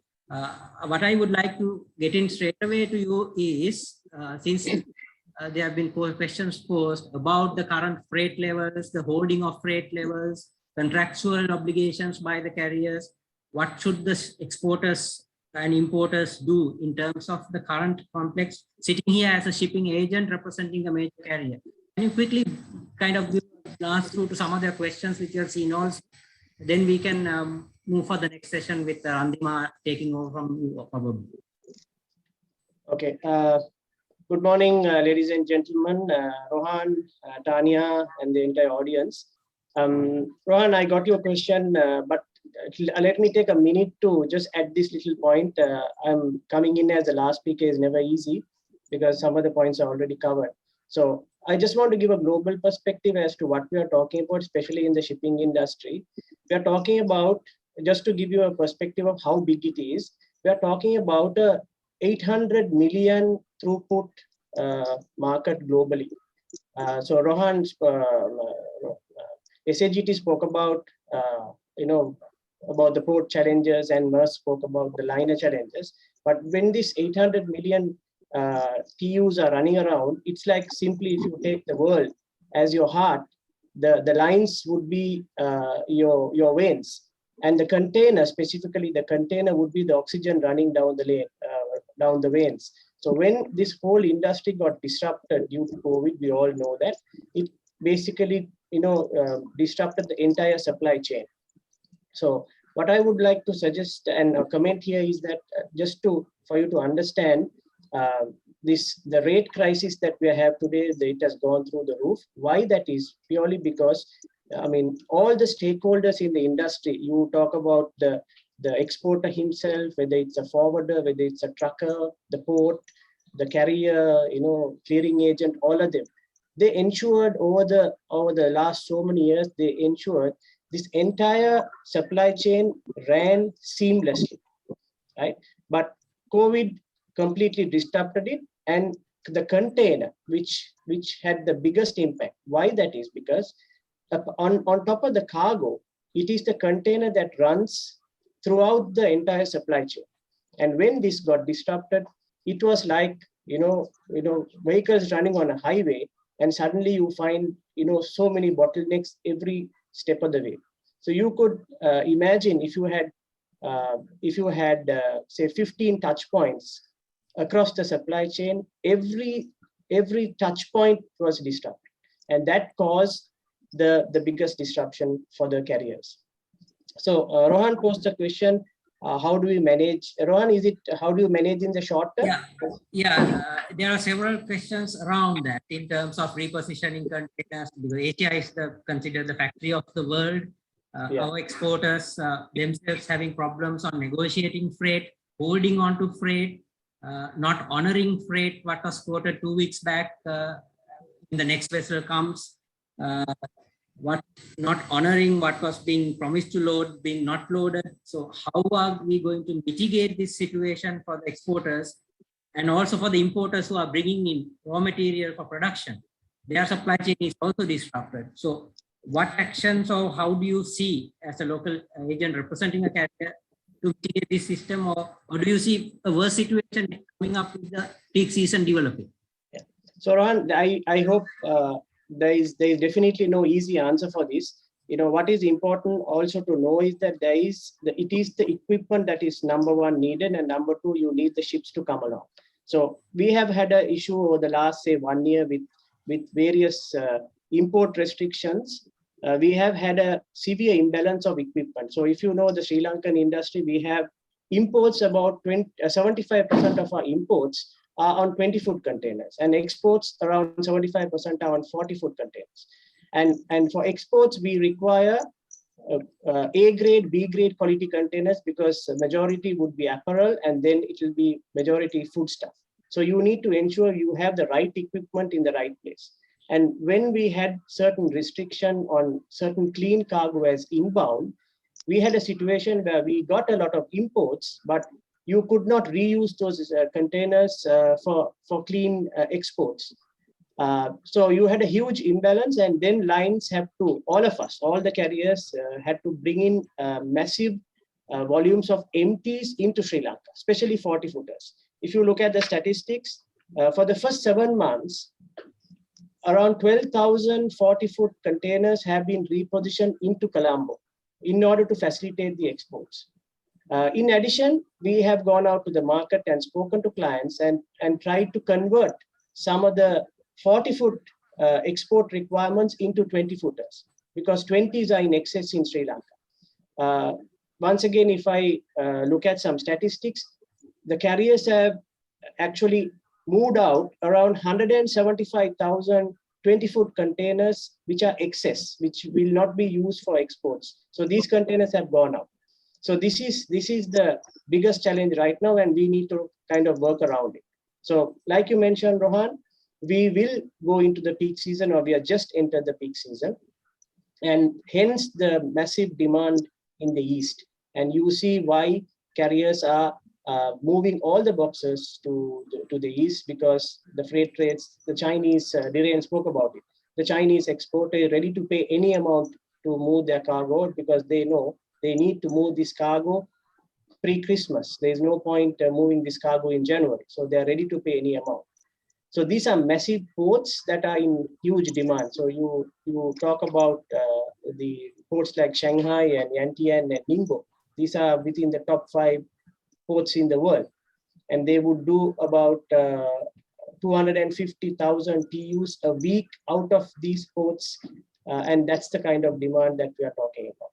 What I would like to get in straight away to you is, since there have been questions posed about the current freight levels, the holding of freight levels, contractual obligations by the carriers, what should the exporters and importers do in terms of the current complex, sitting here as a shipping agent representing a major carrier? Can you quickly kind of glance through to some of the questions which you have seen also? Then we can move for the next session with Andima taking over from you probably. Okay. Good morning, ladies and gentlemen, Rohan, Tanya, and the entire audience. Rohan, I got your question, but let me take a minute to just add this little point. I'm coming in as the last speaker is never easy because some of the points are already covered. So I just want to give a global perspective as to what we are talking about, especially in the shipping industry. We are talking about, just to give you a perspective of how big it is, we are talking about a 800 million throughput market globally. So Rohan, SAGT spoke about, about the port challenges, and Merck spoke about the liner challenges. But when this 800 million TUs are running around, it's like simply if you take the world as your heart, the lines would be your veins. And the container, specifically the container, would be the oxygen running down the lane, down the veins. So when this whole industry got disrupted due to COVID, we all know that it basically, disrupted the entire supply chain. So what I would like to suggest and comment here is that for you to understand the rate crisis that we have today, it has gone through the roof. Why that is? Purely because, all the stakeholders in the industry, you talk about the exporter himself, whether it's a forwarder, whether it's a trucker, the port, the carrier, clearing agent, all of them. They ensured over the last so many years, they ensured this entire supply chain ran seamlessly, right? But COVID completely disrupted it, and the container, which had the biggest impact. Why that is? Because on top of the cargo, it is the container that runs throughout the entire supply chain. And when this got disrupted, it was like, vehicles running on a highway, and suddenly you find, so many bottlenecks every step of the way. So you could imagine if you had, say 15 touch points across the supply chain, every touch point was disrupted. And that caused the biggest disruption for the carriers. So Rohan posed the question, how do we manage? Rohan, how do you manage in the short term? There are several questions around that in terms of repositioning containers, because Asia is considered the factory of the world. Yeah. Our exporters themselves having problems on negotiating freight, holding on to freight, not honoring freight, what was quoted 2 weeks back, in the next vessel comes, what not honoring what was being promised to load, being not loaded. So how are we going to mitigate this situation for the exporters and also for the importers who are bringing in raw material for production? Their supply chain is also disrupted. So what actions or how do you see as a local agent representing a carrier to mitigate this system, or do you see a worse situation coming up with the peak season developing? Yeah. So Rohan, I hope there is definitely no easy answer for this. You know, what is important also to know is that it is the equipment that is number one needed, and number two, you need the ships to come along. So we have had an issue over the last, say, 1 year with various import restrictions. We have had a severe imbalance of equipment. So if you know the Sri Lankan industry, we have imports about 75% of our imports are on 20-foot containers, and exports around 75% are on 40-foot containers. And for exports, we require A grade, B grade quality containers, because the majority would be apparel, and then it will be majority foodstuff. So you need to ensure you have the right equipment in the right place. And when we had certain restriction on certain clean cargo as inbound, we had a situation where we got a lot of imports, but you could not reuse those containers for clean exports. So you had a huge imbalance, and then lines have to, all of us, all the carriers had to bring in massive volumes of empties into Sri Lanka, especially 40-footers. If you look at the statistics, for the first 7 months, around 12,000 40-foot containers have been repositioned into Colombo in order to facilitate the exports. In addition, we have gone out to the market and spoken to clients and tried to convert some of the 40-foot export requirements into 20-footers, because 20s are in excess in Sri Lanka. Once again, if I look at some statistics, the carriers have actually moved out around 175,000 20-foot containers, which are excess, which will not be used for exports. So these containers have gone out. So this is the biggest challenge right now, and we need to kind of work around it. So like you mentioned, Rohan, we will go into the peak season, or we are just entered the peak season, and hence the massive demand in the East. And you see why carriers are moving all the boxes to the East, because the freight rates, the Chinese, Dhiren spoke about it, the Chinese exporter is ready to pay any amount to move their cargo, because they know they need to move this cargo pre-Christmas. There is no point moving this cargo in January. So they are ready to pay any amount. So these are massive ports that are in huge demand. So you talk about the ports like Shanghai and Yantian and Ningbo. These are within the top 5 ports in the world. And they would do about 250,000 TEUs a week out of these ports. And that's the kind of demand that we are talking about.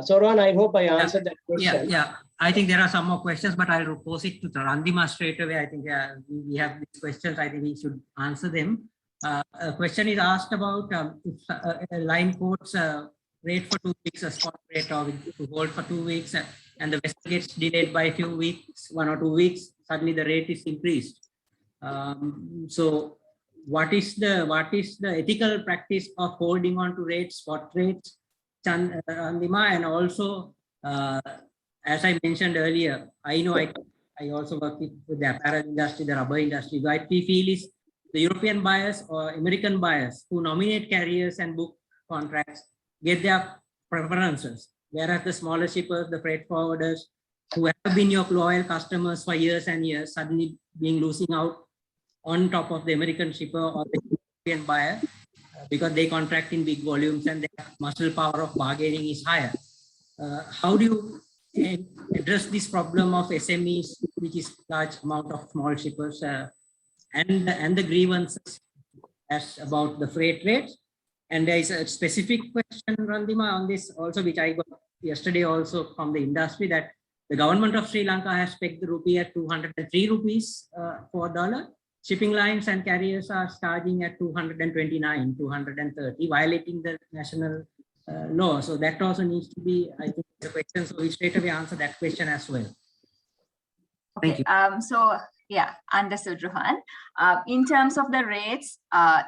So Ron, I hope I answered that question. Yeah. I think there are some more questions, but I'll pose it to Randima straight away. I think we have these questions. I think we should answer them. A question is asked about if a line quotes rate for 2 weeks, a spot rate, or to hold for 2 weeks, and the vessel gets delayed by a few weeks, 1 or 2 weeks, suddenly the rate is increased. So what is the ethical practice of holding on to rates, spot rates, Randima? And also, as I mentioned earlier, I know I also work with the apparel industry, the rubber industry. What we feel is the European buyers or American buyers who nominate carriers and book contracts get their preferences, whereas the smaller shippers, the freight forwarders, who have been your loyal customers for years and years, suddenly being losing out on top of the American shipper or the European buyer, because they contract in big volumes and their muscle power of bargaining is higher. How do you address this problem of SMEs, which is large amount of small shippers, and the grievances as about the freight rates? And there is a specific question, Randima, on this also, which I got yesterday also from the industry, that the government of Sri Lanka has pegged the rupee at 203 rupees for a dollar. Shipping lines and carriers are charging at 229, 230, violating the national No, so that also needs to be, I think, the question. So we straight away answer that question as well. Thank you. So yeah, understood, Rohan. In terms of the rates,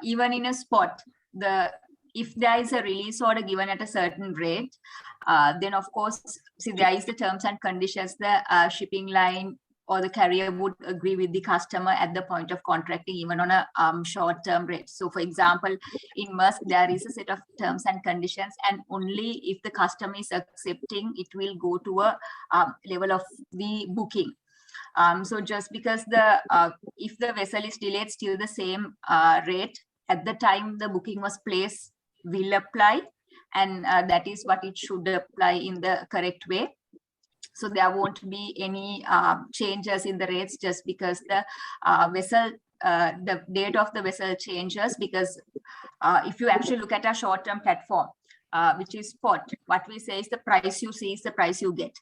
even in a spot, if there is a release order given at a certain rate, then of course, see, there is the terms and conditions, the shipping line or the carrier would agree with the customer at the point of contracting, even on a short-term rate. So for example, in Maersk, there is a set of terms and conditions, and only if the customer is accepting, it will go to a level of the booking. So just because if the vessel is delayed, still the same rate at the time the booking was placed will apply, and that is what it should apply in the correct way. So there won't be any changes in the rates just because the date of the vessel changes. Because if you actually look at a short-term platform, which is spot, what we say is the price you see is the price you get.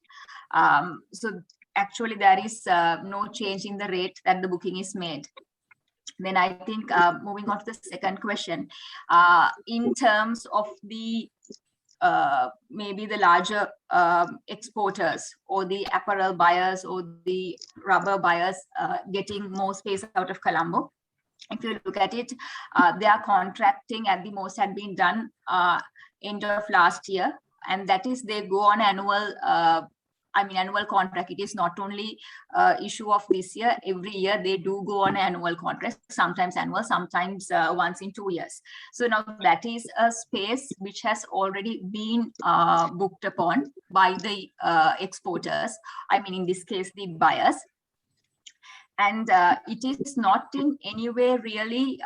So actually there is no change in the rate that the booking is made. Then I think moving on to the second question, in terms of the maybe the larger exporters or the apparel buyers or the rubber buyers getting more space out of Colombo. If you look at it, their contracting at the most had been done end of last year, and that is they go on annual contract. It is not only issue of this year. Every year they do go on annual contract, sometimes annual, sometimes once in 2 years. So now that is a space which has already been booked upon by the exporters. I mean, in this case, the buyers. And it is not in any way really,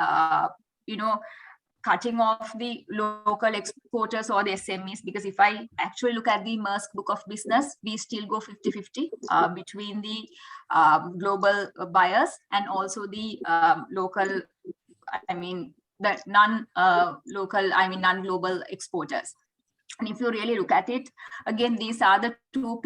cutting off the local exporters or the SMEs, because if I actually look at the Maersk book of business, we still go 50-50 between the global buyers and also the local, the non-global exporters. And if you really look at it, again, these are the two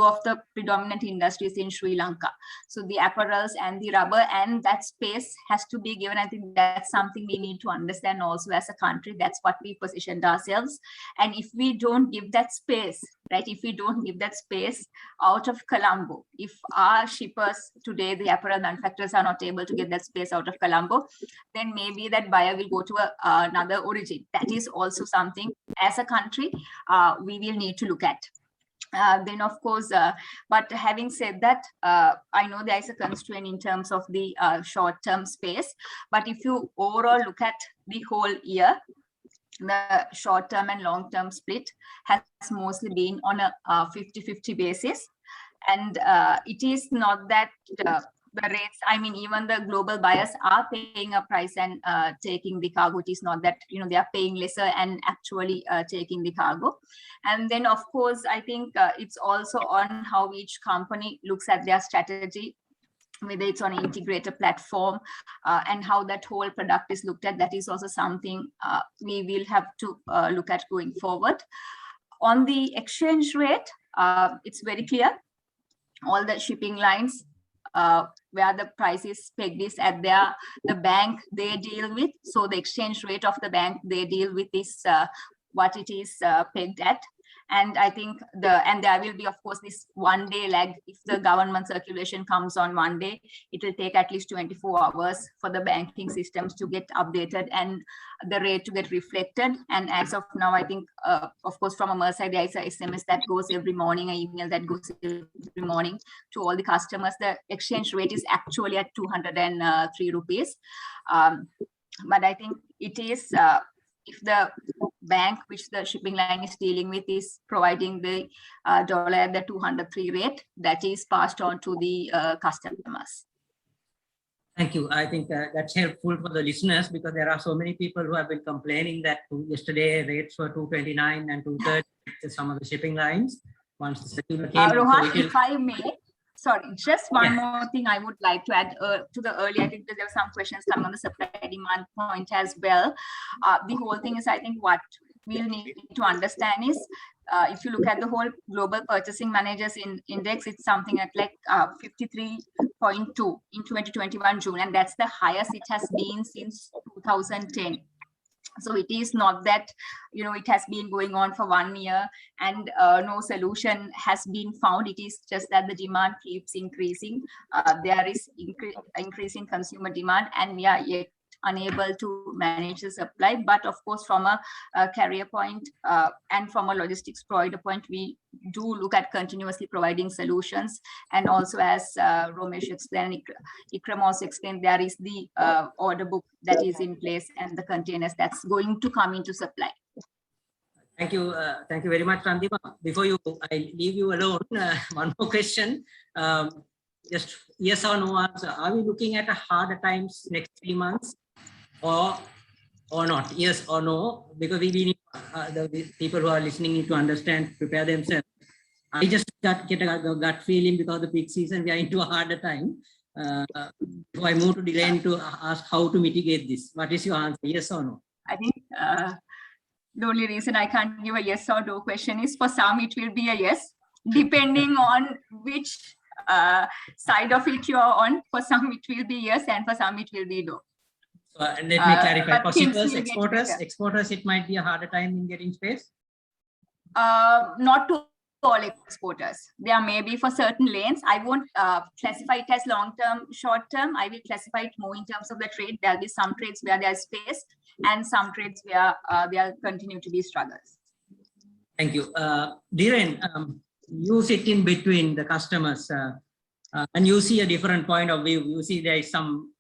of the predominant industries in Sri Lanka. So the apparels and the rubber, and that space has to be given. I think that's something we need to understand also as a country. That's what we positioned ourselves. And if we don't give that space, right, if we don't give that space out of Colombo, if our shippers today, the apparel manufacturers, are not able to get that space out of Colombo, then maybe that buyer will go to another origin. That is also something as a country we will need to look at. Then of course, but having said that, I know there is a constraint in terms of the short-term space, but if you overall look at the whole year, the short-term and long-term split has mostly been on a 50-50 basis. And it is not that the rates, even the global buyers are paying a price and taking the cargo. It is not that, they are paying lesser and actually taking the cargo. And then, of course, I think it's also on how each company looks at their strategy, whether it's on an integrated platform and how that whole product is looked at. That is also something we will have to look at going forward. On the exchange rate, it's very clear. All the shipping lines where the price is pegged is at the bank they deal with. So the exchange rate of the bank they deal with is what it is pegged at. And I think there will be, of course, this 1 day lag. If the government circulation comes on 1 day, it will take at least 24 hours for the banking systems to get updated and the rate to get reflected. And as of now, I think, of course, from a Maersk side, there is a SMS that goes every morning, an email that goes every morning to all the customers. The exchange rate is actually at 203 rupees. But I think it is, if the bank which the shipping line is dealing with is providing the dollar at the 203 rate, that is passed on to the customers. Thank you. I think that's helpful for the listeners, because there are so many people who have been complaining that yesterday rates were 229 and 230 to some of the shipping lines. Once the circular came, Rohan, if I may, sorry, just one more thing I would like to add to the earlier. I think there were some questions coming on the supply demand point as well. The whole thing is, I think what we'll need to understand is, if you look at the whole global purchasing managers index, it's something at like 53.2 in 2021 June, and that's the highest it has been since 2010. So it is not that, it has been going on for 1 year and no solution has been found. It is just that the demand keeps increasing. There is increasing consumer demand, and we are yet unable to manage the supply. But of course, from a carrier point and from a logistics provider point, we do look at continuously providing solutions. And also, as Romesh explained, Ikram also explained, there is the order book that is in place and the containers that's going to come into supply. Thank you very much, Randima. Before I leave you alone, one more question. Just yes or no answer. Are we looking at a harder times next 3 months, or not? Yes or no? Because we need the people who are listening need to understand, prepare themselves. I just get a gut feeling because the peak season we are into a harder time. So I move to Dylan to ask how to mitigate this. What is your answer? Yes or no? I think the only reason I can't give a yes or no question is for some it will be a yes, depending on which side of it you're on. For some it will be yes, and for some it will be no. And let me clarify. For shippers, exporters, it might be a harder time in getting space. Not to all exporters. There may be for certain lanes. I won't classify it as long-term, short-term. I will classify it more in terms of the trade. There'll be some trades where there's space and some trades where there continue to be struggles. Thank you. Dhiren, you sit in between the customers and you see a different point of view. You see there is some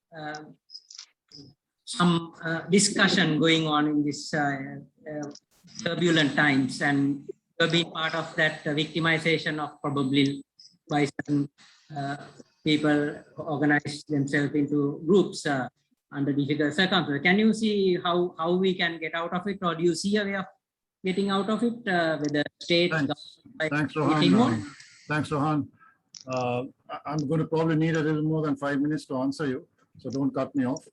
discussion going on in this turbulent times, and you've been part of that victimization of probably by some people who organize themselves into groups under difficult circumstances. Can you see how we can get out of it, or do you see a way of getting out of it with the state? Thanks, Rohan. Thanks, Rohan. I'm going to probably need a little more than 5 minutes to answer you, so don't cut me off.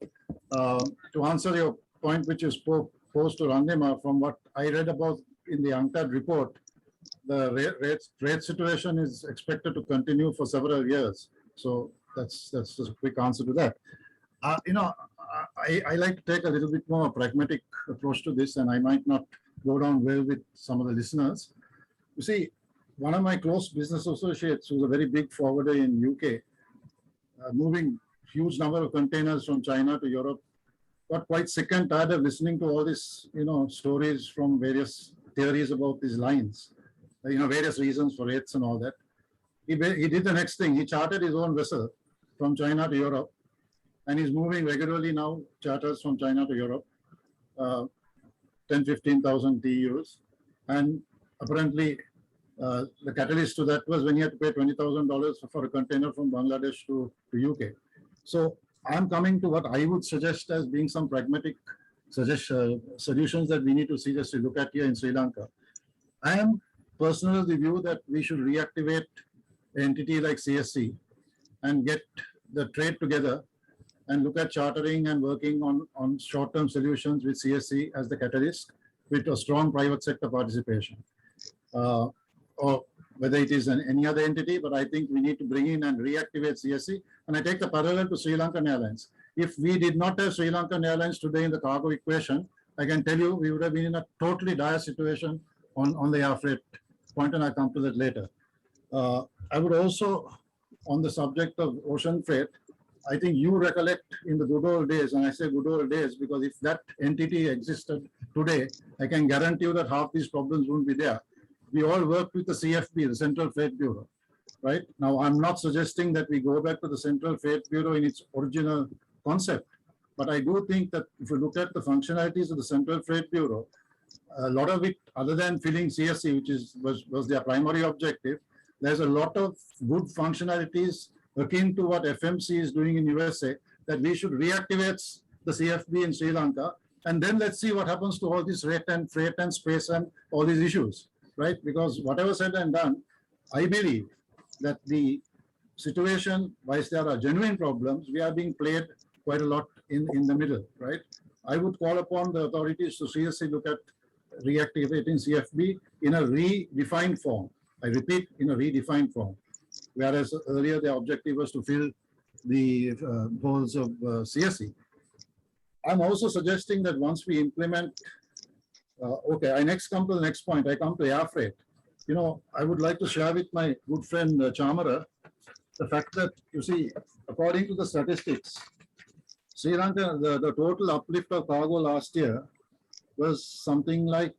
To answer your point, which you posed to Randima, from what I read about in the UNCTAD report, the rate situation is expected to continue for several years. So that's just a quick answer to that. I like to take a little bit more pragmatic approach to this, and I might not go down well with some of the listeners. You see, one of my close business associates, who's a very big forwarder in UK, moving huge number of containers from China to Europe, got quite sick and tired of listening to all these, stories from various theories about these lines, various reasons for rates and all that. He did the next thing. He chartered his own vessel from China to Europe, and he's moving regularly now, charters from China to Europe, 10,000-15,000 TEUs. And apparently, the catalyst to that was when he had to pay $20,000 for a container from Bangladesh to UK. So I'm coming to what I would suggest as being some pragmatic solutions that we need to seriously look at here in Sri Lanka. I am personally of the view that we should reactivate an entity like CSC and get the trade together and look at chartering and working on short-term solutions with CSC as the catalyst with a strong private sector participation. Or whether it is any other entity, but I think we need to bring in and reactivate CSC. And I take the parallel to Sri Lankan Airlines. If we did not have Sri Lankan Airlines today in the cargo equation, I can tell you we would have been in a totally dire situation on the air freight point, and I'll come to that later. I would also, on the subject of ocean freight, I think you recollect in the good old days, and I say good old days because if that entity existed today, I can guarantee you that half these problems wouldn't be there. We all worked with the CFB, the Central Freight Bureau, right? Now, I'm not suggesting that we go back to the Central Freight Bureau in its original concept, but I do think that if you look at the functionalities of the Central Freight Bureau, a lot of it, other than filling CSC, which was their primary objective, there's a lot of good functionalities akin to what FMC is doing in USA, that we should reactivate the CFB in Sri Lanka, and then let's see what happens to all this rate and freight and space and all these issues, right? Because whatever said and done, I believe that the situation, whilst there are genuine problems, we are being played quite a lot in the middle, right? I would call upon the authorities to seriously look at reactivating CFB in a redefined form. I repeat, in a redefined form. Whereas earlier the objective was to fill the holes of CSC. I'm also suggesting that once we implement, okay, I next come to the next point. I come to air freight. You know, I would like to share with my good friend Chamara the fact that, you see, according to the statistics, Sri Lanka, the total uplift of cargo last year was something like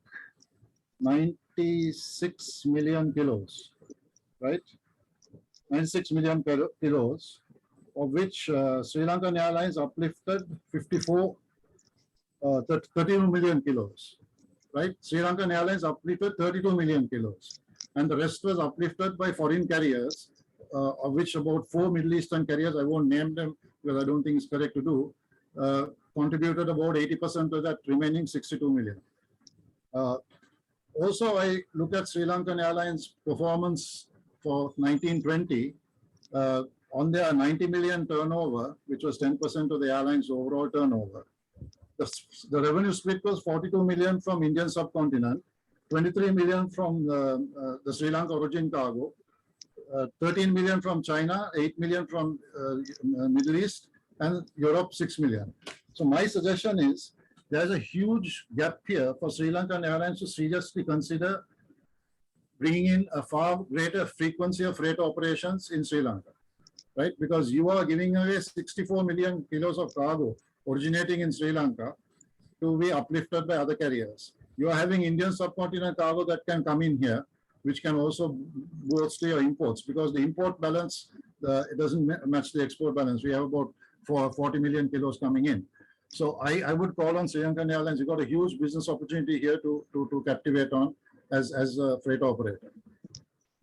96 million kilos, right? 96 million kilos, of which Sri Lankan Airlines uplifted 32 million kilos, right? Sri Lankan Airlines uplifted 32 million kilos, and the rest was uplifted by foreign carriers, of which about 4 Middle Eastern carriers, I won't name them because I don't think it's correct to do, contributed about 80% of that remaining 62 million. Also, I look at Sri Lankan Airlines performance for 1920 on their 90 million turnover, which was 10% of the airline's overall turnover. The revenue split was 42 million from Indian subcontinent, 23 million from the Sri Lanka origin cargo, 13 million from China, 8 million from Middle East, and Europe 6 million. So my suggestion is there's a huge gap here for Sri Lankan Airlines to seriously consider bringing in a far greater frequency of freight operations in Sri Lanka, right? Because you are giving away 64 million kilos of cargo originating in Sri Lanka to be uplifted by other carriers. You are having Indian subcontinent cargo that can come in here, which can also bolster your imports, because the import balance, it doesn't match the export balance. We have about 40 million kilos coming in. So I would call on Sri Lankan Airlines. You've got a huge business opportunity here to captivate on as a freight operator.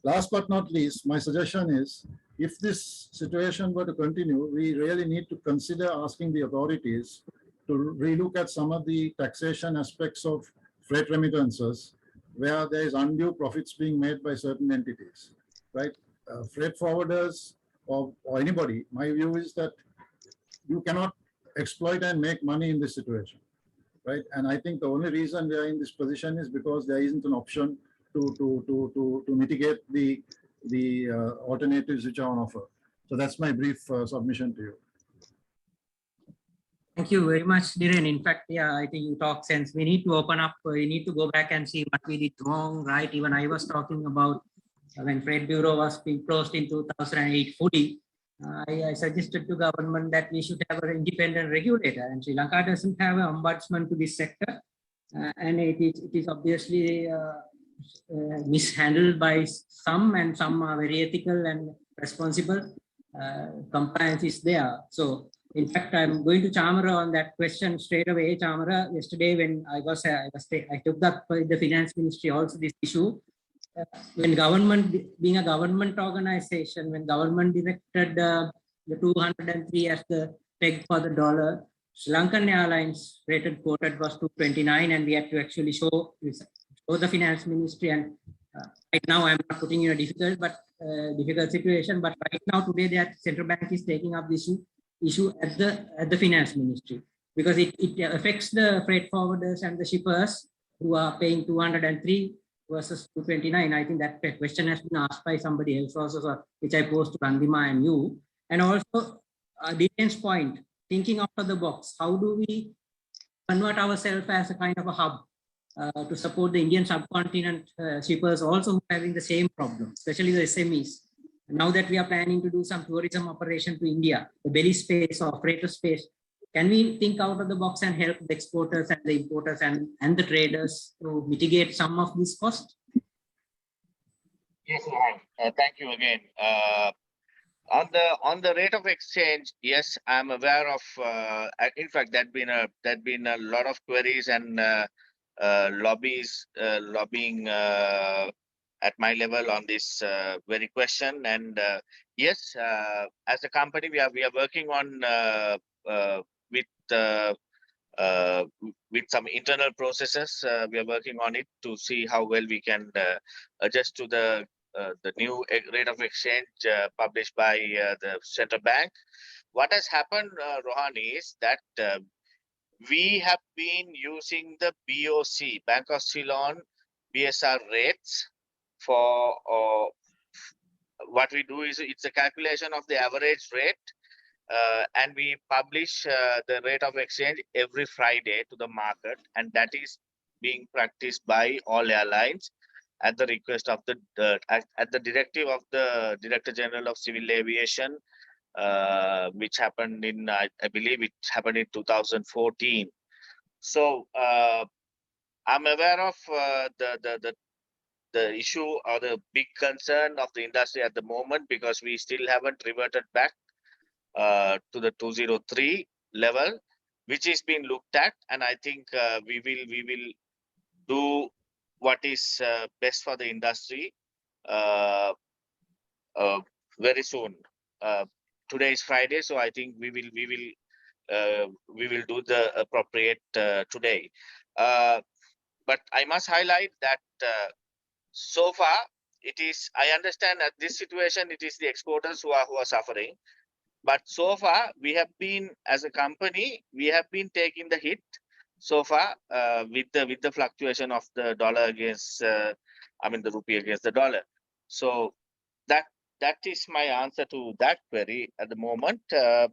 Last but not least, my suggestion is, if this situation were to continue, we really need to consider asking the authorities to relook at some of the taxation aspects of freight remittances, where there is undue profits being made by certain entities, right? Freight forwarders or anybody, my view is that you cannot exploit and make money in this situation, right? And I think the only reason we are in this position is because there isn't an option to mitigate the alternatives which are on offer. So that's my brief submission to you. Thank you very much, Dhiren. In fact, yeah, I think you talk sense. We need to open up, we need to go back and see what we did wrong, right? Even I was talking about when Freight Bureau was being closed in 2008 fully, I suggested to government that we should have an independent regulator, and Sri Lanka doesn't have an ombudsman to this sector. And it is obviously mishandled by some, and some are very ethical and responsible. Compliance is there. So in fact, I'm going to Chamara on that question straight away. Chamara, yesterday when I took up the finance ministry also this issue. When government, being a government organization, when government directed the 203 as the peg for the dollar, Sri Lankan Airlines rated quoted was 229, and we had to actually show the finance ministry. And right now, I'm not putting in a difficult situation, but right now today, that central bank is taking up this issue at the finance ministry, because it affects the freight forwarders and the shippers who are paying 203 versus 229. I think that question has been asked by somebody else also, which I posed to Randima and you. And also, Dhiren's point, thinking out of the box, how do we convert ourselves as a kind of a hub to support the Indian subcontinent shippers also who are having the same problem, especially the SMEs. Now that we are planning to do some tourism operation to India, the belly space or freighter space, can we think out of the box and help the exporters and the importers and the traders to mitigate some of this cost? Yes, Rohan. Thank you again. On the rate of exchange, yes, I'm aware of. In fact, there'd been a lot of queries and lobbying at my level on this very question. And yes, as a company, we are working on with some internal processes. We are working on it to see how well we can adjust to the new rate of exchange published by the central bank. What has happened, Rohan, is that we have been using the BOC, Bank of Ceylon BSR rates for what we do is it's a calculation of the average rate and we publish the rate of exchange every Friday to the market, and that is being practiced by all airlines at the request of at the directive of the Director General of Civil Aviation, which happened in I believe it happened in 2014. So I'm aware of the issue or the big concern of the industry at the moment, because we still haven't reverted back to the 203 level, which is being looked at, and I think we will do what is best for the industry very soon. Today is Friday, so I think we will do the appropriate today. But I must highlight that so far it is. I understand that this situation, it is the exporters who are suffering. But so far, we have been, as a company, we have been taking the hit so far with the fluctuation of the dollar against, the rupee against the dollar. So that is my answer to that query at the moment. On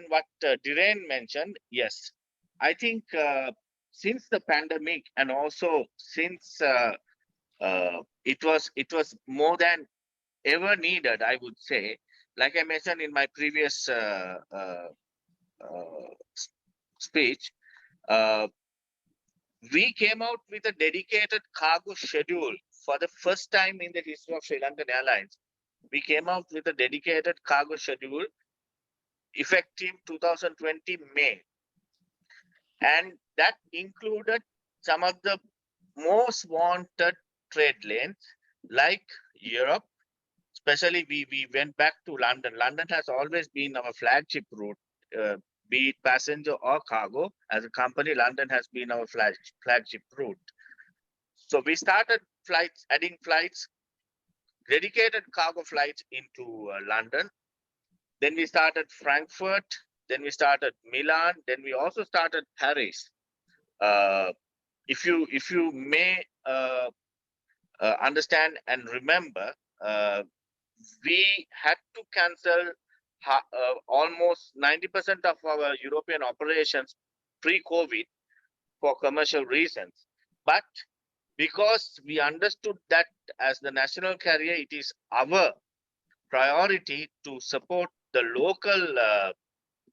what Dhiren mentioned, yes, I think since the pandemic, and also since it was more than ever needed, I would say. Like I mentioned in my previous speech, we came out with a dedicated cargo schedule for the first time in the history of Sri Lankan Airlines. We came out with a dedicated cargo schedule effective 2020 May. And that included some of the most wanted trade lanes like Europe. Especially, we went back to London. London has always been our flagship route, be it passenger or cargo. As a company, London has been our flagship route. So we started adding flights, dedicated cargo flights into London. Then we started Frankfurt. Then we started Milan. Then we also started Paris. If you may understand and remember, we had to cancel almost 90% of our European operations pre-COVID for commercial reasons. But because we understood that as the national carrier, it is our priority to support the local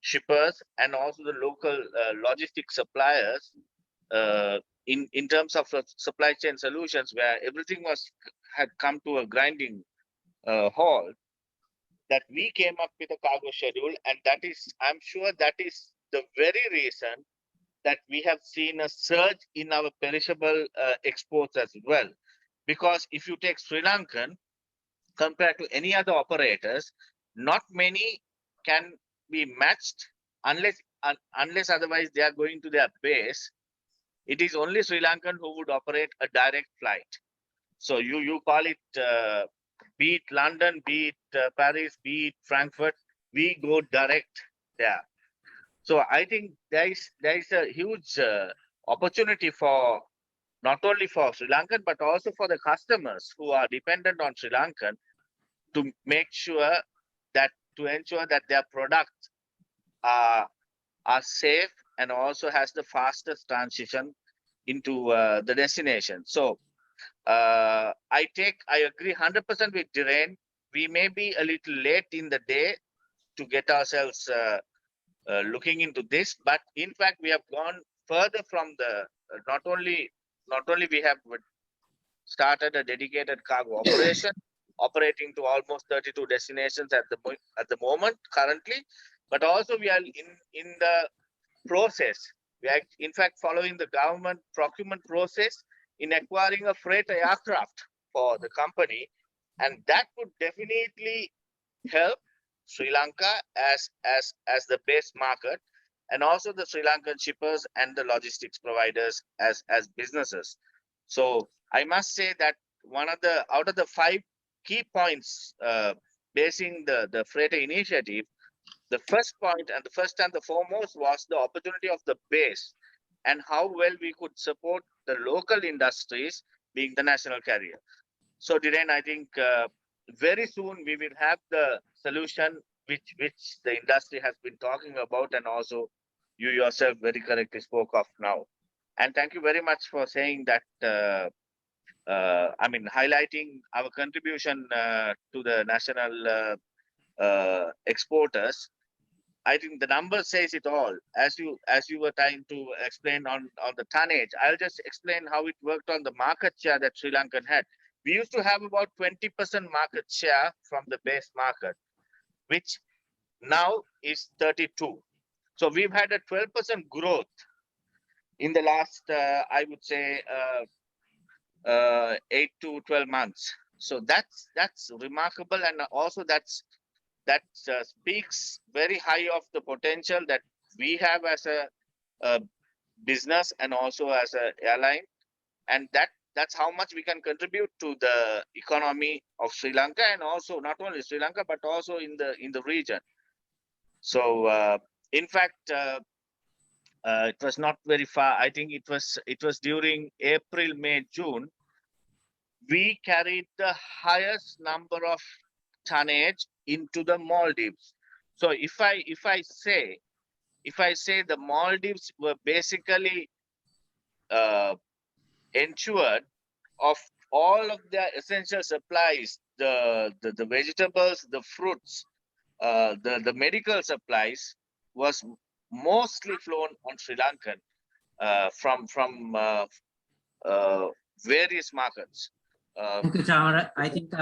shippers and also the local logistics suppliers in terms of supply chain solutions, where everything had come to a grinding halt, that we came up with a cargo schedule, and that is, I'm sure that is the very reason that we have seen a surge in our perishable exports as well. Because if you take Sri Lankan compared to any other operators, not many can be matched unless otherwise they are going to their base. It is only Sri Lankan who would operate a direct flight. So you call it be it London, be it Paris, be it Frankfurt, we go direct there. So I think there is a huge opportunity for not only for Sri Lankan, but also for the customers who are dependent on Sri Lankan to make sure that, to ensure that their products are safe and also has the fastest transition into the destination. So I agree 100% with Dhiren. We may be a little late in the day to get ourselves looking into this, but in fact we have gone further from the not only we have started a dedicated cargo operation operating to almost 32 destinations at the moment currently, but also we are in the process. We are in fact following the government procurement process in acquiring a freight aircraft for the company, and that would definitely help Sri Lanka as the base market, and also the Sri Lankan shippers and the logistics providers as businesses. So I must say that out of the 5 key points basing the freighter initiative, the first point and the foremost was the opportunity of the base and how well we could support the local industries being the national carrier. So Dhiren, I think very soon we will have the solution which the industry has been talking about, and also you yourself very correctly spoke of now. And thank you very much for saying that. I mean, highlighting our contribution to the national exporters. I think the number says it all. As you were trying to explain on the tonnage, I'll just explain how it worked on the market share that Sri Lankan had. We used to have about 20% market share from the base market, which now is 32. So we've had a 12% growth in the last, I would say, 8 to 12 months. So that's remarkable, and also that speaks very high of the potential that we have as a business and also as an airline, and that's how much we can contribute to the economy of Sri Lanka, and also not only Sri Lanka but also in the region. So in fact, it was not very far. I think it was during April, May, June. We carried the highest number of tonnage into the Maldives. So if I say the Maldives were basically ensured of all of their essential supplies, the vegetables, the fruits, the medical supplies was mostly flown on Sri Lankan from various markets. Thank you, Chamara. I think,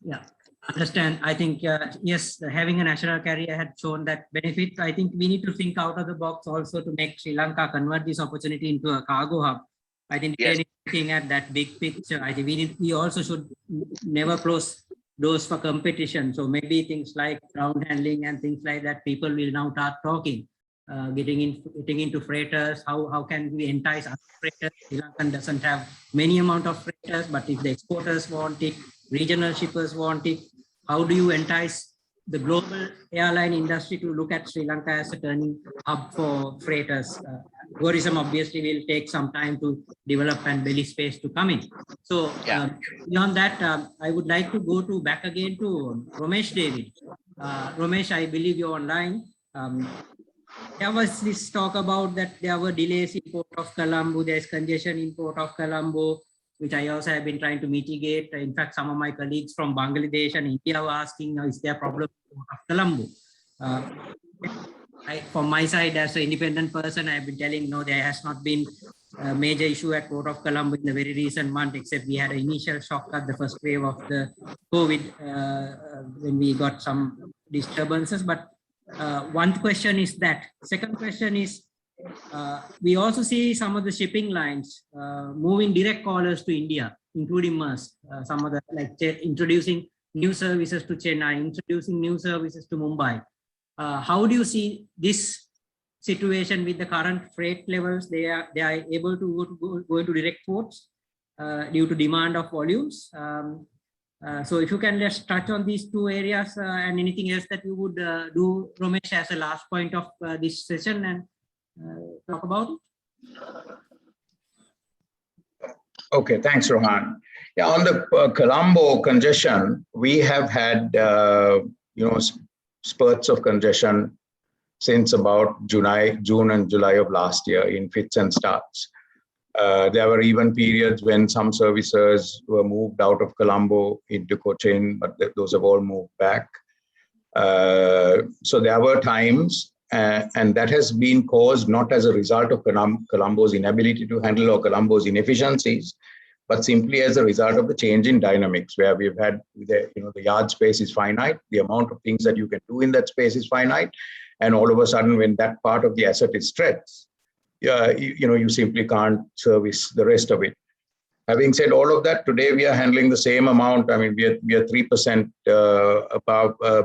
yeah, understand. I think, yes, having a national carrier had shown that benefit. I think we need to think out of the box also to make Sri Lanka convert this opportunity into a cargo hub. I think Yes. looking at that big picture, I think we also should never close doors for competition. So maybe things like ground handling and things like that, people will now start talking. Getting into freighters, how can we entice other freighters? Sri Lankan doesn't have many amount of freighters, but if the exporters want it, regional shippers want it, how do you entice the global airline industry to look at Sri Lanka as a turning hub for freighters? Tourism obviously will take some time to develop and belly space to come in. So beyond that, I would like to go back again to Romesh David. Romesh, I believe you're online. There was this talk about that there were delays in Port of Colombo, there's congestion in Port of Colombo, which I also have been trying to mitigate. In fact, some of my colleagues from Bangladesh and India were asking, is there a problem in Port of Colombo? From my side, as an independent person, I've been telling, no, there has not been a major issue at Port of Colombo in the very recent month, except we had an initial shock at the first wave of the COVID when we got some disturbances. But one question is that. Second question is, we also see some of the shipping lines moving direct callers to India, including Maersk. Some of the, like introducing new services to Chennai, introducing new services to Mumbai. How do you see this situation with the current freight levels? They are able to go into direct ports due to demand of volumes. So if you can just touch on these two areas and anything else that you would do, Romesh, as a last point of this session, and talk about it. Okay, thanks, Rohan. Yeah, on the Colombo congestion, we have had spurts of congestion since about June and July of last year in fits and starts. There were even periods when some services were moved out of Colombo into Cochin, but those have all moved back. So there were times, and that has been caused not as a result of Colombo's inability to handle or Colombo's inefficiencies, but simply as a result of the change in dynamics, where we've had the yard space is finite, the amount of things that you can do in that space is finite, and all of a sudden, when that part of the asset is stretched, you simply can't service the rest of it. Having said all of that, today we are handling the same amount. I mean, we are 3%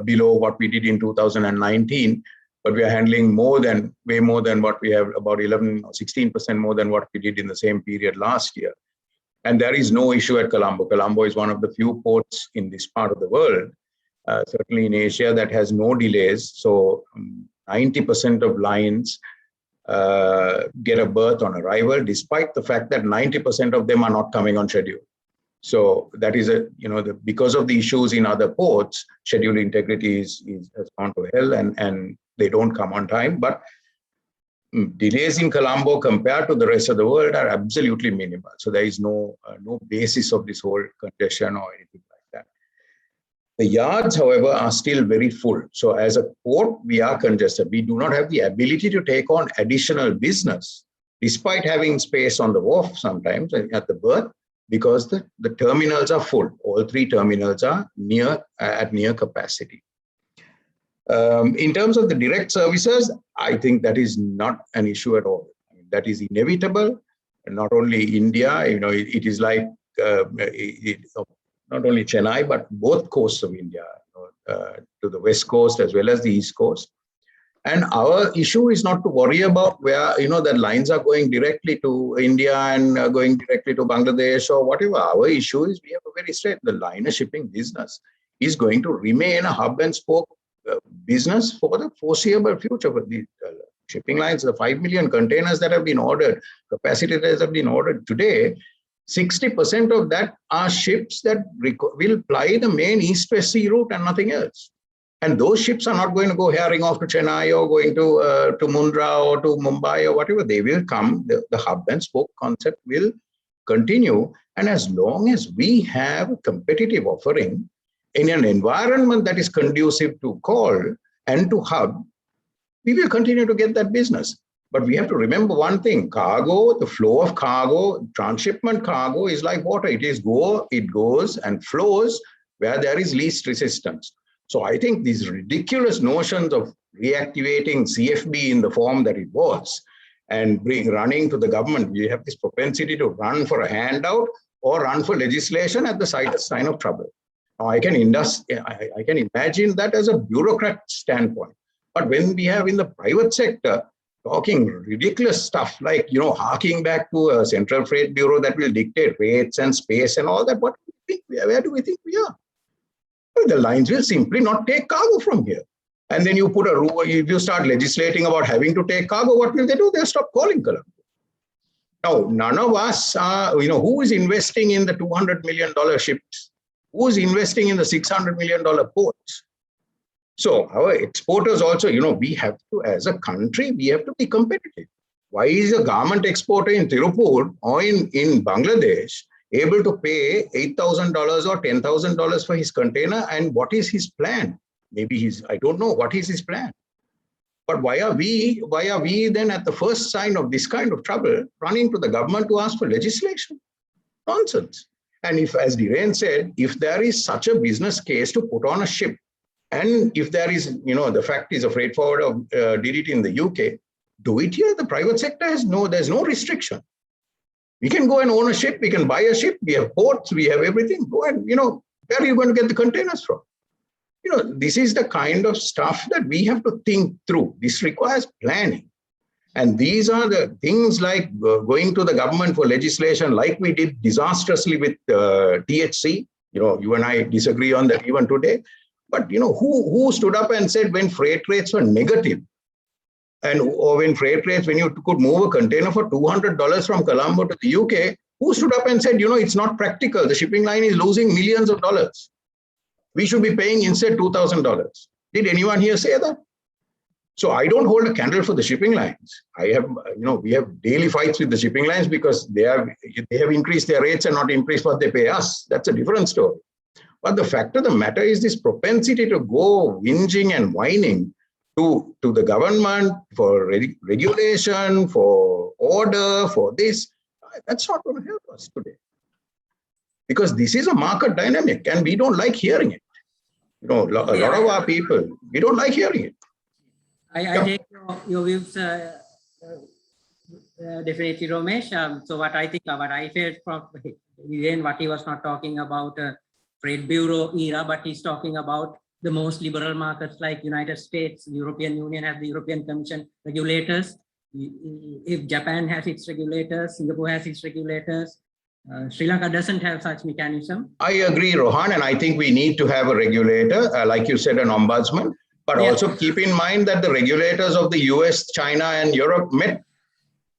below what we did in 2019, but we are handling way more than what we have, about 11 or 16% more than what we did in the same period last year. And there is no issue at Colombo. Colombo is one of the few ports in this part of the world, certainly in Asia, that has no delays. So 90% of lines get a berth on arrival, despite the fact that 90% of them are not coming on schedule. So that is because of the issues in other ports, schedule integrity has gone to hell, and they don't come on time. But delays in Colombo compared to the rest of the world are absolutely minimal. So there is no basis of this whole congestion or anything like that. The yards, however, are still very full. So as a port, we are congested. We do not have the ability to take on additional business, despite having space on the wharf sometimes at the berth, because the terminals are full. All three terminals are at near capacity. In terms of the direct services, I think that is not an issue at all. I mean, that is inevitable. Not only India, it is like not only Chennai, but both coasts of India, to the west coast as well as the east coast. And our issue is not to worry about where, that lines are going directly to India and going directly to Bangladesh or whatever. Our issue is we have a very straight, the liner shipping business is going to remain a hub and spoke business for the foreseeable future. But the shipping lines, the 5 million containers that have been ordered, capacity that have been ordered today, 60% of that are ships that will ply the main east-west sea route and nothing else. And those ships are not going to go herring off to Chennai or going to Mundra or to Mumbai or whatever. They will come. The hub and spoke concept will continue. And as long as we have a competitive offering in an environment that is conducive to call and to hub, we will continue to get that business. But we have to remember one thing: cargo, the flow of cargo, transshipment cargo is like water. It goes and flows where there is least resistance. So I think these ridiculous notions of reactivating CFB in the form that it was and running to the government, we have this propensity to run for a handout or run for legislation at the slightest sign of trouble. Now I can imagine that as a bureaucrat standpoint. But when we have in the private sector talking ridiculous stuff like, harking back to a central freight bureau that will dictate rates and space and all that, where do we think we are? The lines will simply not take cargo from here. And then you put a rule, if you start legislating about having to take cargo, what will they do? They'll stop calling Colombo. Now, none of us are, who is investing in the $200 million ships? Who is investing in the $600 million ports? So our exporters also, we have to, as a country, we have to be competitive. Why is a garment exporter in Tirupur or in Bangladesh able to pay $8,000 or $10,000 for his container? And what is his plan? Maybe I don't know, what is his plan? But why are we then at the first sign of this kind of trouble running to the government to ask for legislation? Nonsense. And if, as Dhiren said, if there is such a business case to put on a ship, and if there is, the fact is a freight forwarder did it in the UK, do it here. The private sector there's no restriction. We can go and own a ship, we can buy a ship, we have ports, we have everything. Go and, where are you going to get the containers from? This is the kind of stuff that we have to think through. This requires planning. And these are the things like going to the government for legislation, like we did disastrously with THC. You and I disagree on that even today. But, who stood up and said when freight rates were negative, or when freight rates, when you could move a container for $200 from Colombo to the UK, who stood up and said, it's not practical. The shipping line is losing millions of dollars. We should be paying instead $2,000. Did anyone here say that? So I don't hold a candle for the shipping lines. I have, we have daily fights with the shipping lines because they have increased their rates and not increased what they pay us. That's a different story. But the fact of the matter is this propensity to go whinging and whining to the government for regulation, for order, for this, that's not going to help us today. Because this is a market dynamic and we don't like hearing it. A lot of our people, we don't like hearing it. I take your views definitely, Romesh. So what I felt from Dhiren, what he was not talking about Trade Bureau era, but he's talking about the most liberal markets like United States, European Union has the European Commission regulators. If Japan has its regulators, Singapore has its regulators, Sri Lanka doesn't have such mechanism. I agree, Rohan, and I think we need to have a regulator, like you said, an ombudsman, but also keep in mind that the regulators of the US, China, and Europe met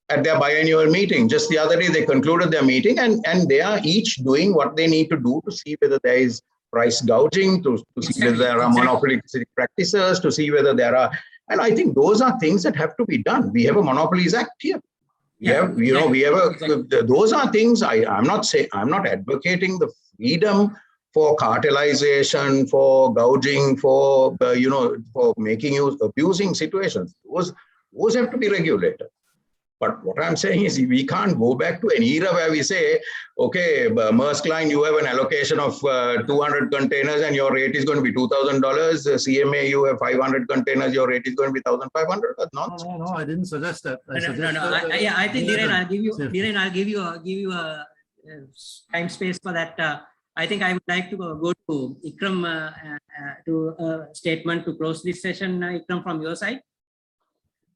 at their biannual meeting. Just the other day, they concluded their meeting, and they are each doing what they need to do to see whether there is price gouging, to see whether there are monopolistic practices, to see whether there are, and I think those are things that have to be done. We have a Monopolies Act here. We have, you know, we have those are things. I'm not advocating the freedom for cartelization, for gouging, for for making use, abusing situations. Those have to be regulated. But what I'm saying is we can't go back to an era where we say, okay, Maersk Line, you have an allocation of 200 containers and your rate is going to be $2,000. CMA, you have 500 containers, your rate is going to be 1,500. That's nonsense. No, I didn't suggest that. I think Dhiren, I'll give you a time space for that. I think I would like to go to Ikram to a statement to close this session. Ikram, from your side.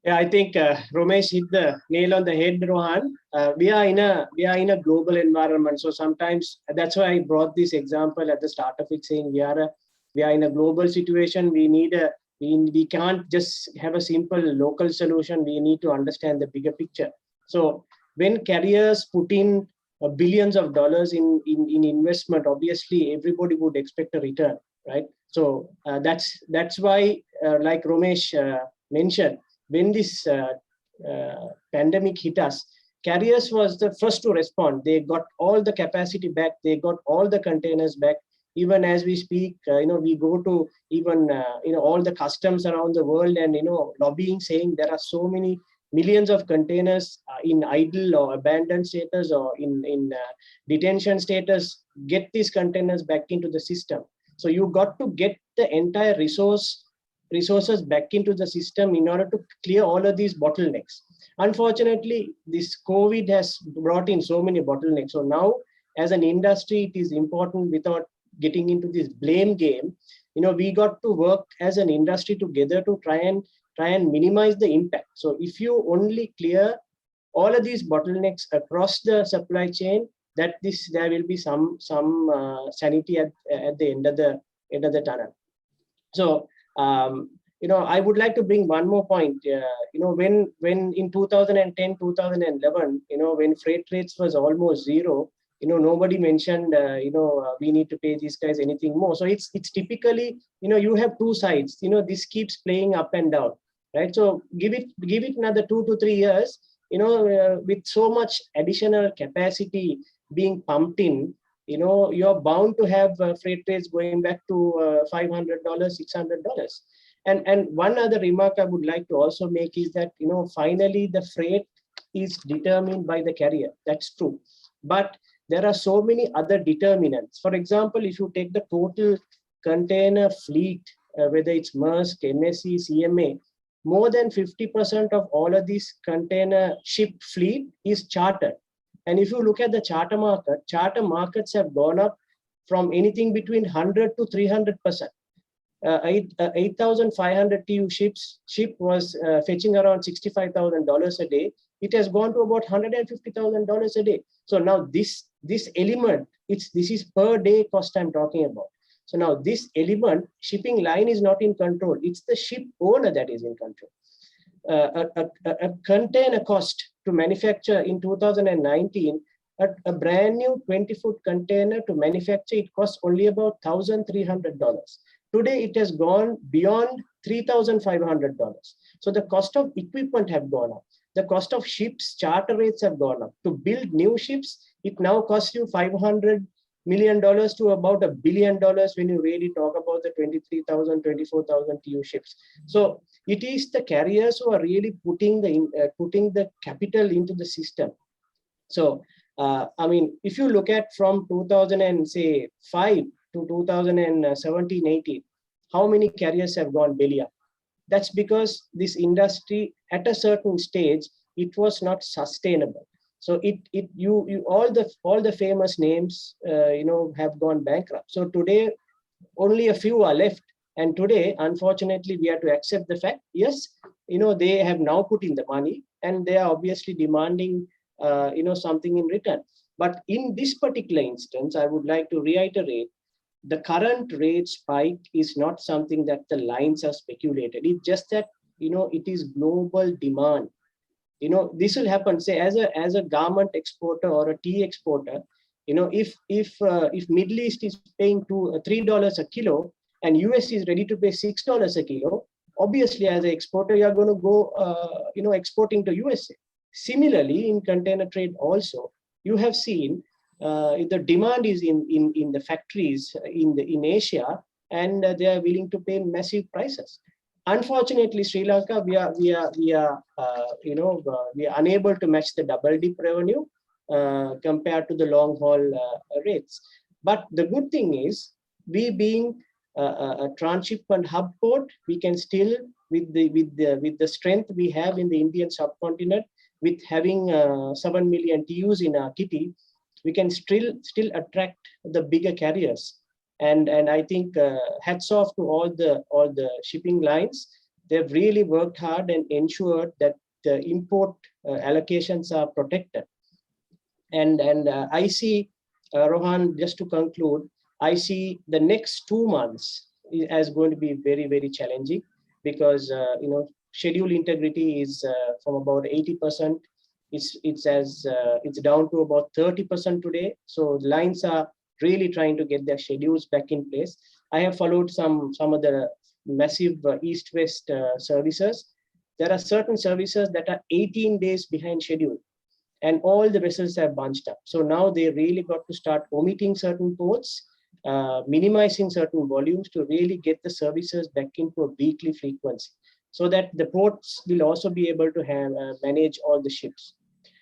Yeah, I think Romesh hit the nail on the head, Rohan. We are in a global environment, so sometimes that's why I brought this example at the start of it, saying we are in a global situation. We can't just have a simple local solution. We need to understand the bigger picture. So when carriers put in billions of dollars in investment, obviously everybody would expect a return, right? So that's why, like Romesh mentioned, when this pandemic hit us, carriers was the first to respond. They got all the capacity back. They got all the containers back. Even as we speak, we go to even, all the customs around the world and, lobbying, saying there are so many millions of containers in idle or abandoned status or in detention status. Get these containers back into the system. So you got to get the entire resources back into the system in order to clear all of these bottlenecks. Unfortunately, this COVID has brought in so many bottlenecks. So now, as an industry, it is important, without getting into this blame game, we got to work as an industry together to try and minimize the impact. So if you only clear all of these bottlenecks across the supply chain, there will be some sanity at the end of the tunnel. So I would like to bring one more point. When in 2010, 2011, when freight rates was almost zero, nobody mentioned, we need to pay these guys anything more. So it's typically, you have two sides. This keeps playing up and down, right? So give it another 2 to 3 years. With so much additional capacity being pumped in, you're bound to have freight rates going back to $500, $600. And one other remark I would like to also make is that, finally the freight is determined by the carrier. That's true. But there are so many other determinants. For example, if you take the total container fleet, whether it's Maersk, MSC, CMA, more than 50% of all of this container ship fleet is chartered. And if you look at the charter markets have gone up from anything between 100 to 300%. 8,500 TEU ship was fetching around $65,000 a day. It has gone to about $150,000 a day. So now this element, this is per day cost I'm talking about. So now this element, shipping line is not in control. It's the ship owner that is in control. A container cost to manufacture in 2019, a brand new 20-foot container to manufacture, it costs only about $1,300. Today, it has gone beyond $3,500. So the cost of equipment have gone up. The cost of ships, charter rates have gone up. To build new ships, it now costs you $500 million to about $1 billion when you really talk about the 23,000, 24,000 TEU ships. So it is the carriers who are really putting the capital into the system. So, if you look at from 2005 to 2017, 18, how many carriers have gone belly up? That's because this industry at a certain stage, it was not sustainable. So all the famous names, have gone bankrupt. So today, only a few are left. And today, unfortunately, we have to accept the fact, yes, they have now put in the money and they are obviously demanding, something in return. But in this particular instance, I would like to reiterate, the current rate spike is not something that the lines are speculated. It's just that, it is global demand. This will happen, say, as a garment exporter or a tea exporter. If Middle East is paying $3 a kilo and US is ready to pay $6 a kilo, obviously as an exporter you're going to go exporting to USA. Similarly, in container trade also, you have seen the demand is in the factories in Asia, and they are willing to pay massive prices. Unfortunately, Sri Lanka, we are unable to match the double dip revenue compared to the long haul rates. But the good thing is, we being a transshipment hub port, we can still, with the strength we have in the Indian subcontinent, with having 7 million TEUs in our kitty, we can still attract the bigger carriers. And I think hats off to all the shipping lines. They've really worked hard and ensured that the import allocations are protected. And I see, Rohan, just to conclude, I see the next 2 months as going to be very, very challenging, because schedule integrity is from about 80%. It's down to about 30% today. So lines are really trying to get their schedules back in place. I have followed some of the massive east-west services. There are certain services that are 18 days behind schedule, and all the vessels have bunched up. So now they really got to start omitting certain ports, minimizing certain volumes to really get the services back into a weekly frequency, so that the ports will also be able to manage all the ships.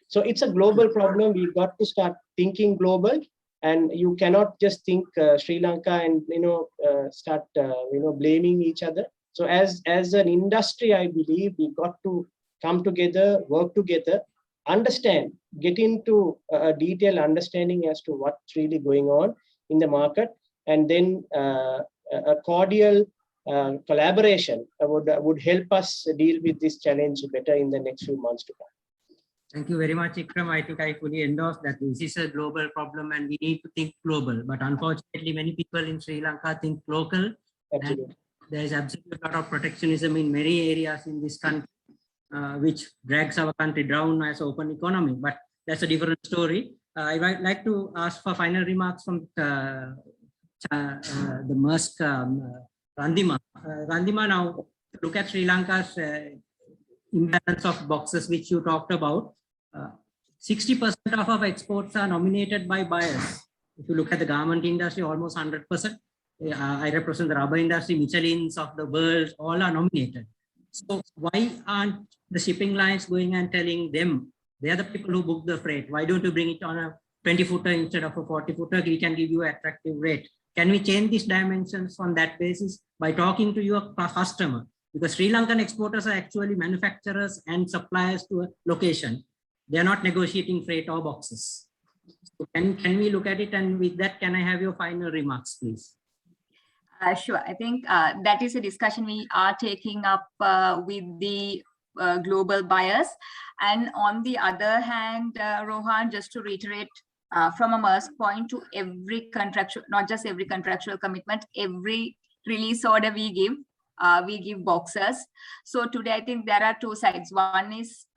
So it's a global problem. We've got to start thinking global, and you cannot just think Sri Lanka and start blaming each other. So as an industry, I believe we've got to come together, work together, understand, get into a detailed understanding as to what's really going on in the market, and then a cordial collaboration would help us deal with this challenge better in the next few months to come. Thank you very much, Ikram. I think I fully endorse that this is a global problem and we need to think global. But unfortunately, many people in Sri Lanka think local. Absolutely. There is absolutely a lot of protectionism in many areas in this country, which drags our country down as an open economy. But that's a different story. I would like to ask for final remarks from the Maersk Randima. Randima, now look at Sri Lanka's imbalance of boxes, which you talked about. 60% of our exports are nominated by buyers. If you look at the garment industry, almost 100%. I represent the rubber industry, Michelin's of the world, all are nominated. So why aren't the shipping lines going and telling them, they are the people who book the freight, why don't you bring it on a 20-footer instead of a 40-footer? We can give you an attractive rate. Can we change these dimensions on that basis by talking to your customer? Because Sri Lankan exporters are actually manufacturers and suppliers to a location. They are not negotiating freight or boxes. So can we look at it? And with that, can I have your final remarks, please? Sure. I think that is a discussion we are taking up with the global buyers. And on the other hand, Rohan, just to reiterate, from a Maersk point, to every contractual, not just every contractual commitment, every release order we give boxes. So today, I think there are two sides. One is,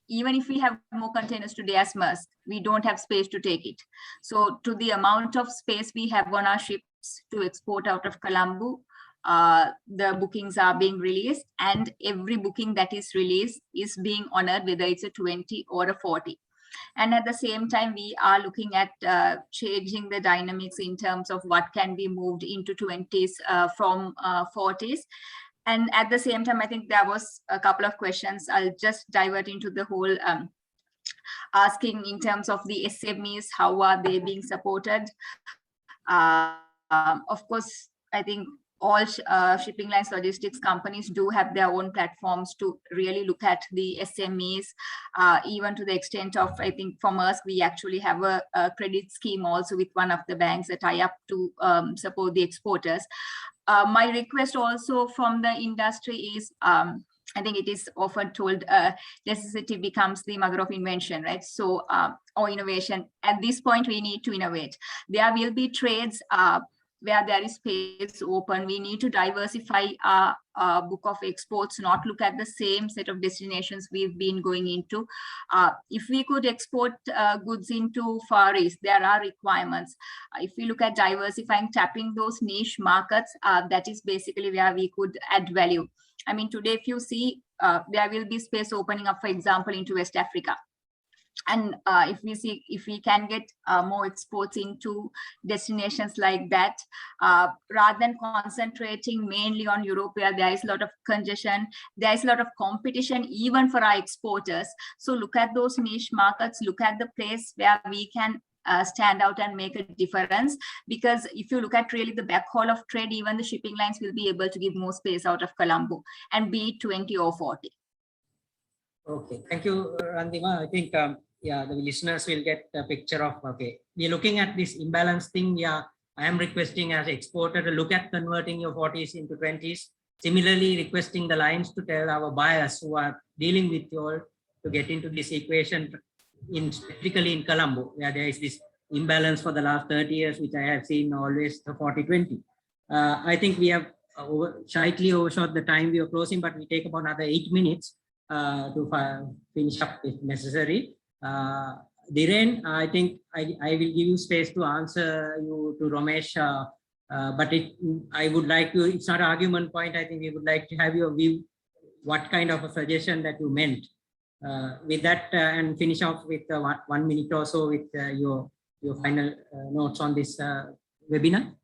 even if we have more containers today as Maersk, we don't have space to take it. So to the amount of space we have on our ships to export out of Colombo, the bookings are being released, and every booking that is released is being honored, whether it's a 20 or a 40. And at the same time, we are looking at changing the dynamics in terms of what can be moved into 20s from 40s. And at the same time, I think there was a couple of questions. I'll just divert into the whole asking in terms of the SMEs, how are they being supported? Of course, I think all shipping lines, logistics companies do have their own platforms to really look at the SMEs, even to the extent of, I think for Maersk, we actually have a credit scheme also with one of the banks that tie up to support the exporters. My request also from the industry is, I think it is often told, necessity becomes the mother of invention, right? So, or innovation. At this point, we need to innovate. There will be trades where there is space open. We need to diversify our book of exports, not look at the same set of destinations we've been going into. If we could export goods into Far East, there are requirements. If we look at diversifying, tapping those niche markets, that is basically where we could add value. I mean, today, if you see, there will be space opening up, for example, into West Africa. And if we can get more exports into destinations like that, rather than concentrating mainly on Europe, where there is a lot of congestion, there is a lot of competition even for our exporters. So look at those niche markets, look at the place where we can stand out and make a difference. Because if you look at really the backhaul of trade, even the shipping lines will be able to give more space out of Colombo, and be it 20 or 40. Okay, thank you, Randima. I think, yeah, the listeners will get a picture of, okay, we're looking at this imbalance thing. Yeah, I am requesting as exporter to look at converting your 40s into 20s. Similarly, requesting the lines to tell our buyers who are dealing with you all to get into this equation, specifically in Colombo, where there is this imbalance for the last 30 years, which I have seen always the 40-20. I think we have slightly overshot the time we are closing, but we take about another 8 minutes to finish up if necessary. Dhiren, I think I will give you space to answer you to Ramesh, but I would like to, it's not an argument point, I think we would like to have your view, what kind of a suggestion that you meant. With that, and finish off with 1 minute or so with your final notes on this webinar.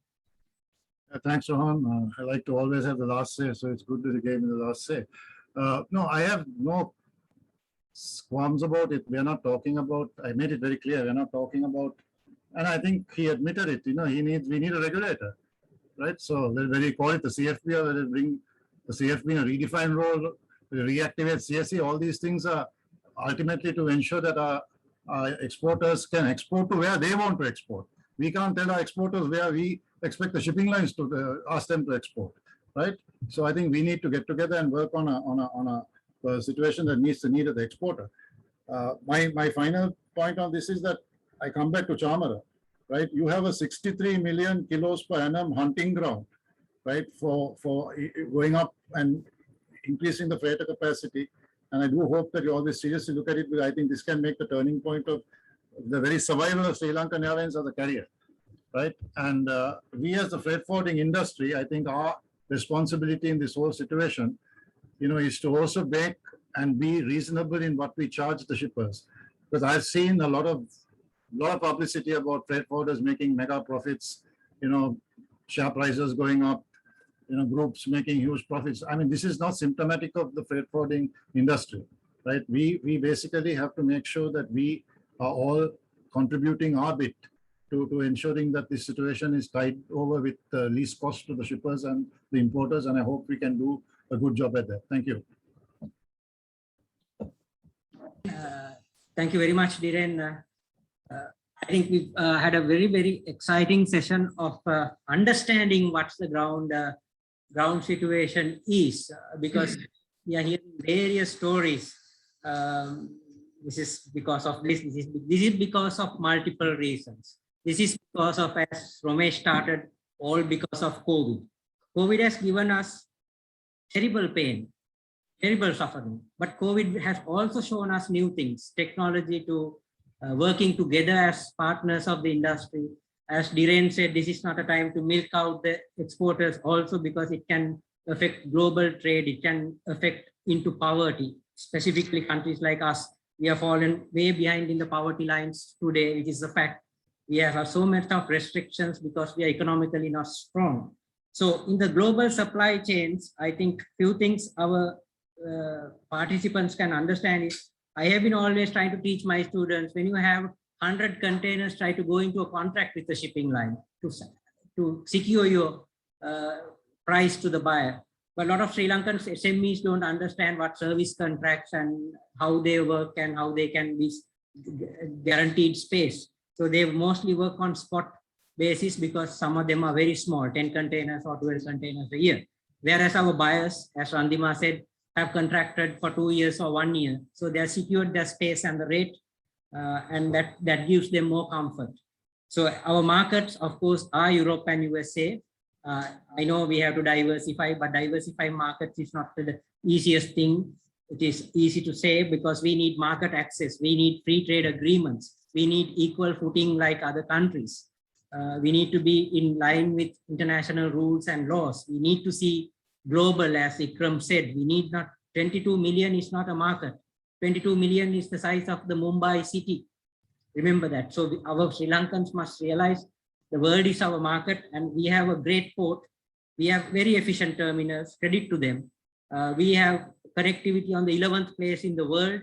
Thanks, Rohan. I like to always have the last say, so it's good that you gave me the last say. No, I have no qualms about it. We are not talking about, I made it very clear, we're not talking about, and I think he admitted it, you know, we need a regulator, right? So whether you call it the CFP or whether bring the CFP in a redefined role, reactivate CSE, all these things are ultimately to ensure that our exporters can export to where they want to export. We can't tell our exporters where we expect the shipping lines to ask them to export, right? So I think we need to get together and work on a situation that meets the need of the exporter. My final point on this is that I come back to Chamara, right? You have a 63 million kilos per annum hunting ground, right? For going up and increasing the freighter capacity. And I do hope that you always seriously look at it, because I think this can make the turning point of the very survival of Sri Lankan Airlines as a carrier, right? And we as the freight forwarding industry, I think our responsibility in this whole situation, you know, is to also make and be reasonable in what we charge the shippers. Because I've seen a lot of publicity about freight forwarders making mega profits, you know, share prices going up, you know, groups making huge profits. I mean, this is not symptomatic of the freight forwarding industry, right? We basically have to make sure that we are all contributing our bit to ensuring that this situation is tied over with the least cost to the shippers and the importers. And I hope we can do a good job at that. Thank you. Thank you very much, Dhiren. I think we've had a very, very exciting session of understanding what's the ground situation is, because we are hearing various stories. This is because of this is because of multiple reasons. This is because of, as Ramesh started, all because of COVID. COVID has given us terrible pain, terrible suffering, but COVID has also shown us new things, technology to working together as partners of the industry. As Dhiren said, this is not a time to milk out the exporters also, because it can affect global trade. It can affect into poverty, specifically countries like us. We have fallen way behind in the poverty lines today, which is the fact. We have so much of restrictions because we are economically not strong. So in the global supply chains, I think few things our participants can understand is, I have been always trying to teach my students, when you have 100 containers, try to go into a contract with the shipping line to secure your price to the buyer. But a lot of Sri Lankan SMEs don't understand what service contracts and how they work and how they can be guaranteed space. So they mostly work on spot basis, because some of them are very small, 10 containers or 12 containers a year. Whereas our buyers, as Randima said, have contracted for 2 years or 1 year. So they are secured their space and the rate, and that gives them more comfort. So our markets, of course, are Europe and USA. I know we have to diversify, but diversify markets is not the easiest thing. It is easy to say because we need market access. We need free trade agreements. We need equal footing like other countries. We need to be in line with international rules and laws. We need to see global, as Ikram said. We need not 22 million is not a market. 22 million is the size of the Mumbai city. Remember that. So our Sri Lankans must realize the world is our market and we have a great port. We have very efficient terminals, credit to them. We have connectivity on the 11th place in the world.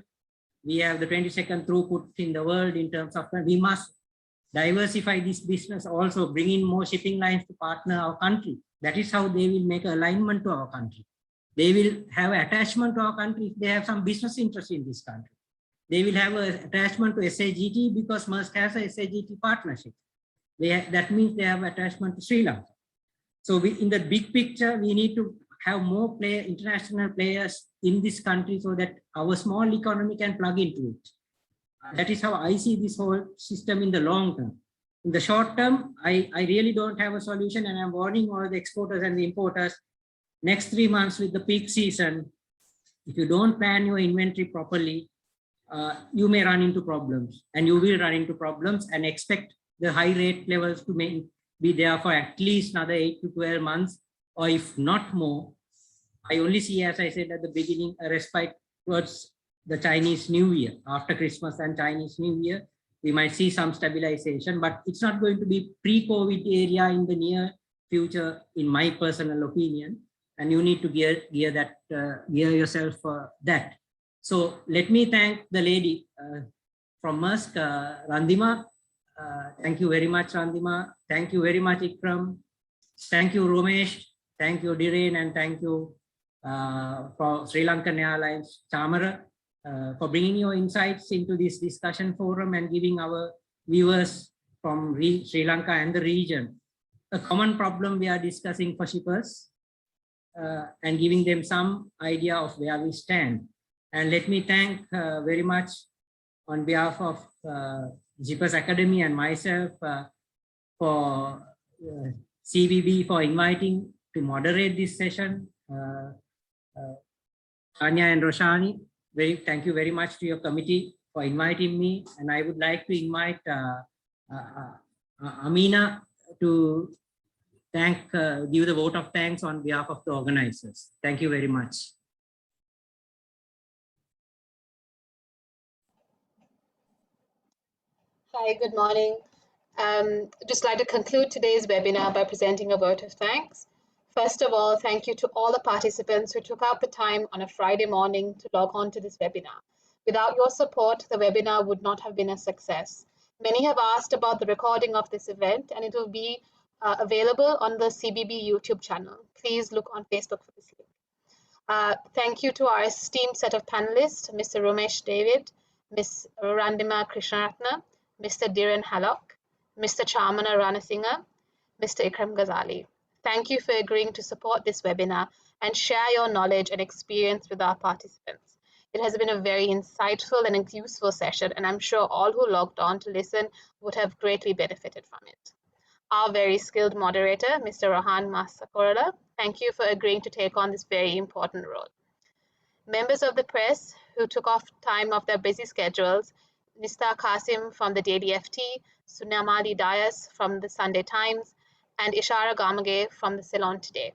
We have the 22nd throughput in the world in terms of, we must diversify this business, also bring in more shipping lines to partner our country. That is how they will make alignment to our country. They will have attachment to our country if they have some business interest in this country. They will have an attachment to SAGT because Maersk has a SAGT partnership. That means they have attachment to Sri Lanka. So in the big picture, we need to have more international players in this country so that our small economy can plug into it. That is how I see this whole system in the long term. In the short term, I really don't have a solution, and I'm warning all the exporters and the importers. Next 3 months with the peak season, if you don't plan your inventory properly, you may run into problems, and you will run into problems, and expect the high rate levels to be there for at least another 8 to 12 months, or if not more. I only see, as I said at the beginning, a respite towards the Chinese New Year. After Christmas and Chinese New Year, we might see some stabilization, but it's not going to be pre-COVID area in the near future, in my personal opinion. And you need to gear yourself for that. So let me thank the lady from Maersk, Randima. Thank you very much, Randima. Thank you very much, Ikram. Thank you, Romesh. Thank you, Dhiren, and thank you for Sri Lankan Airlines, Chamara, for bringing your insights into this discussion forum and giving our viewers from Sri Lanka and the region a common problem we are discussing for shippers, and giving them some idea of where we stand. And let me thank very much on behalf of Shippers Academy and myself for CBB for inviting to moderate this session. Tanya and Roshani, thank you very much to your committee for inviting me. And I would like to invite Amina to give the vote of thanks on behalf of the organizers. Thank you very much. Hi, good morning. Just like to conclude today's webinar by presenting a vote of thanks. First of all, thank you to all the participants who took out the time on a Friday morning to log on to this webinar. Without your support, the webinar would not have been a success. Many have asked about the recording of this event, and it will be available on the CBB YouTube channel. Please look on Facebook for this link. Thank you to our esteemed set of panelists, Mr. Romesh David, Ms. Randima Krishnaratna, Mr. Dhiren Halok, Mr. Chamana Ranasinghe, Mr. Ikram Ghazali. Thank you for agreeing to support this webinar and share your knowledge and experience with our participants. It has been a very insightful and useful session, and I'm sure all who logged on to listen would have greatly benefited from it. Our very skilled moderator, Mr. Rohan Masakorala, thank you for agreeing to take on this very important role. Members of the press who took off time off their busy schedules, Nista Qasim from the Daily FT, Sunamali Dias from the Sunday Times, and Ishara Gamage from the Ceylon Today.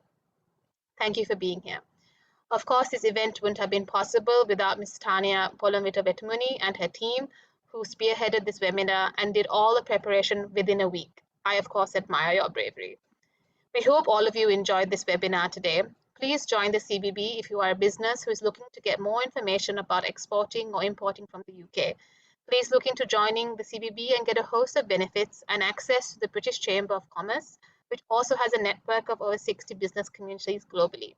Thank you for being here. Of course, this event wouldn't have been possible without Ms. Tanya Polonvita-Vetmuni and her team, who spearheaded this webinar and did all the preparation within a week. I, of course, admire your bravery. We hope all of you enjoyed this webinar today. Please join the CBB if you are a business who is looking to get more information about exporting or importing from the UK. Please look into joining the CBB and get a host of benefits and access to the British Chamber of Commerce, which also has a network of over 60 business communities globally.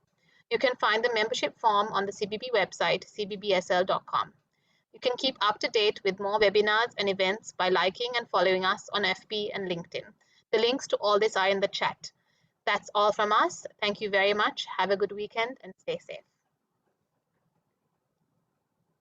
You can find the membership form on the CBB website, cbbsl.com. You can keep up to date with more webinars and events by liking and following us on FB and LinkedIn. The links to all this are in the chat. That's all from us. Thank you very much. Have a good weekend and stay safe.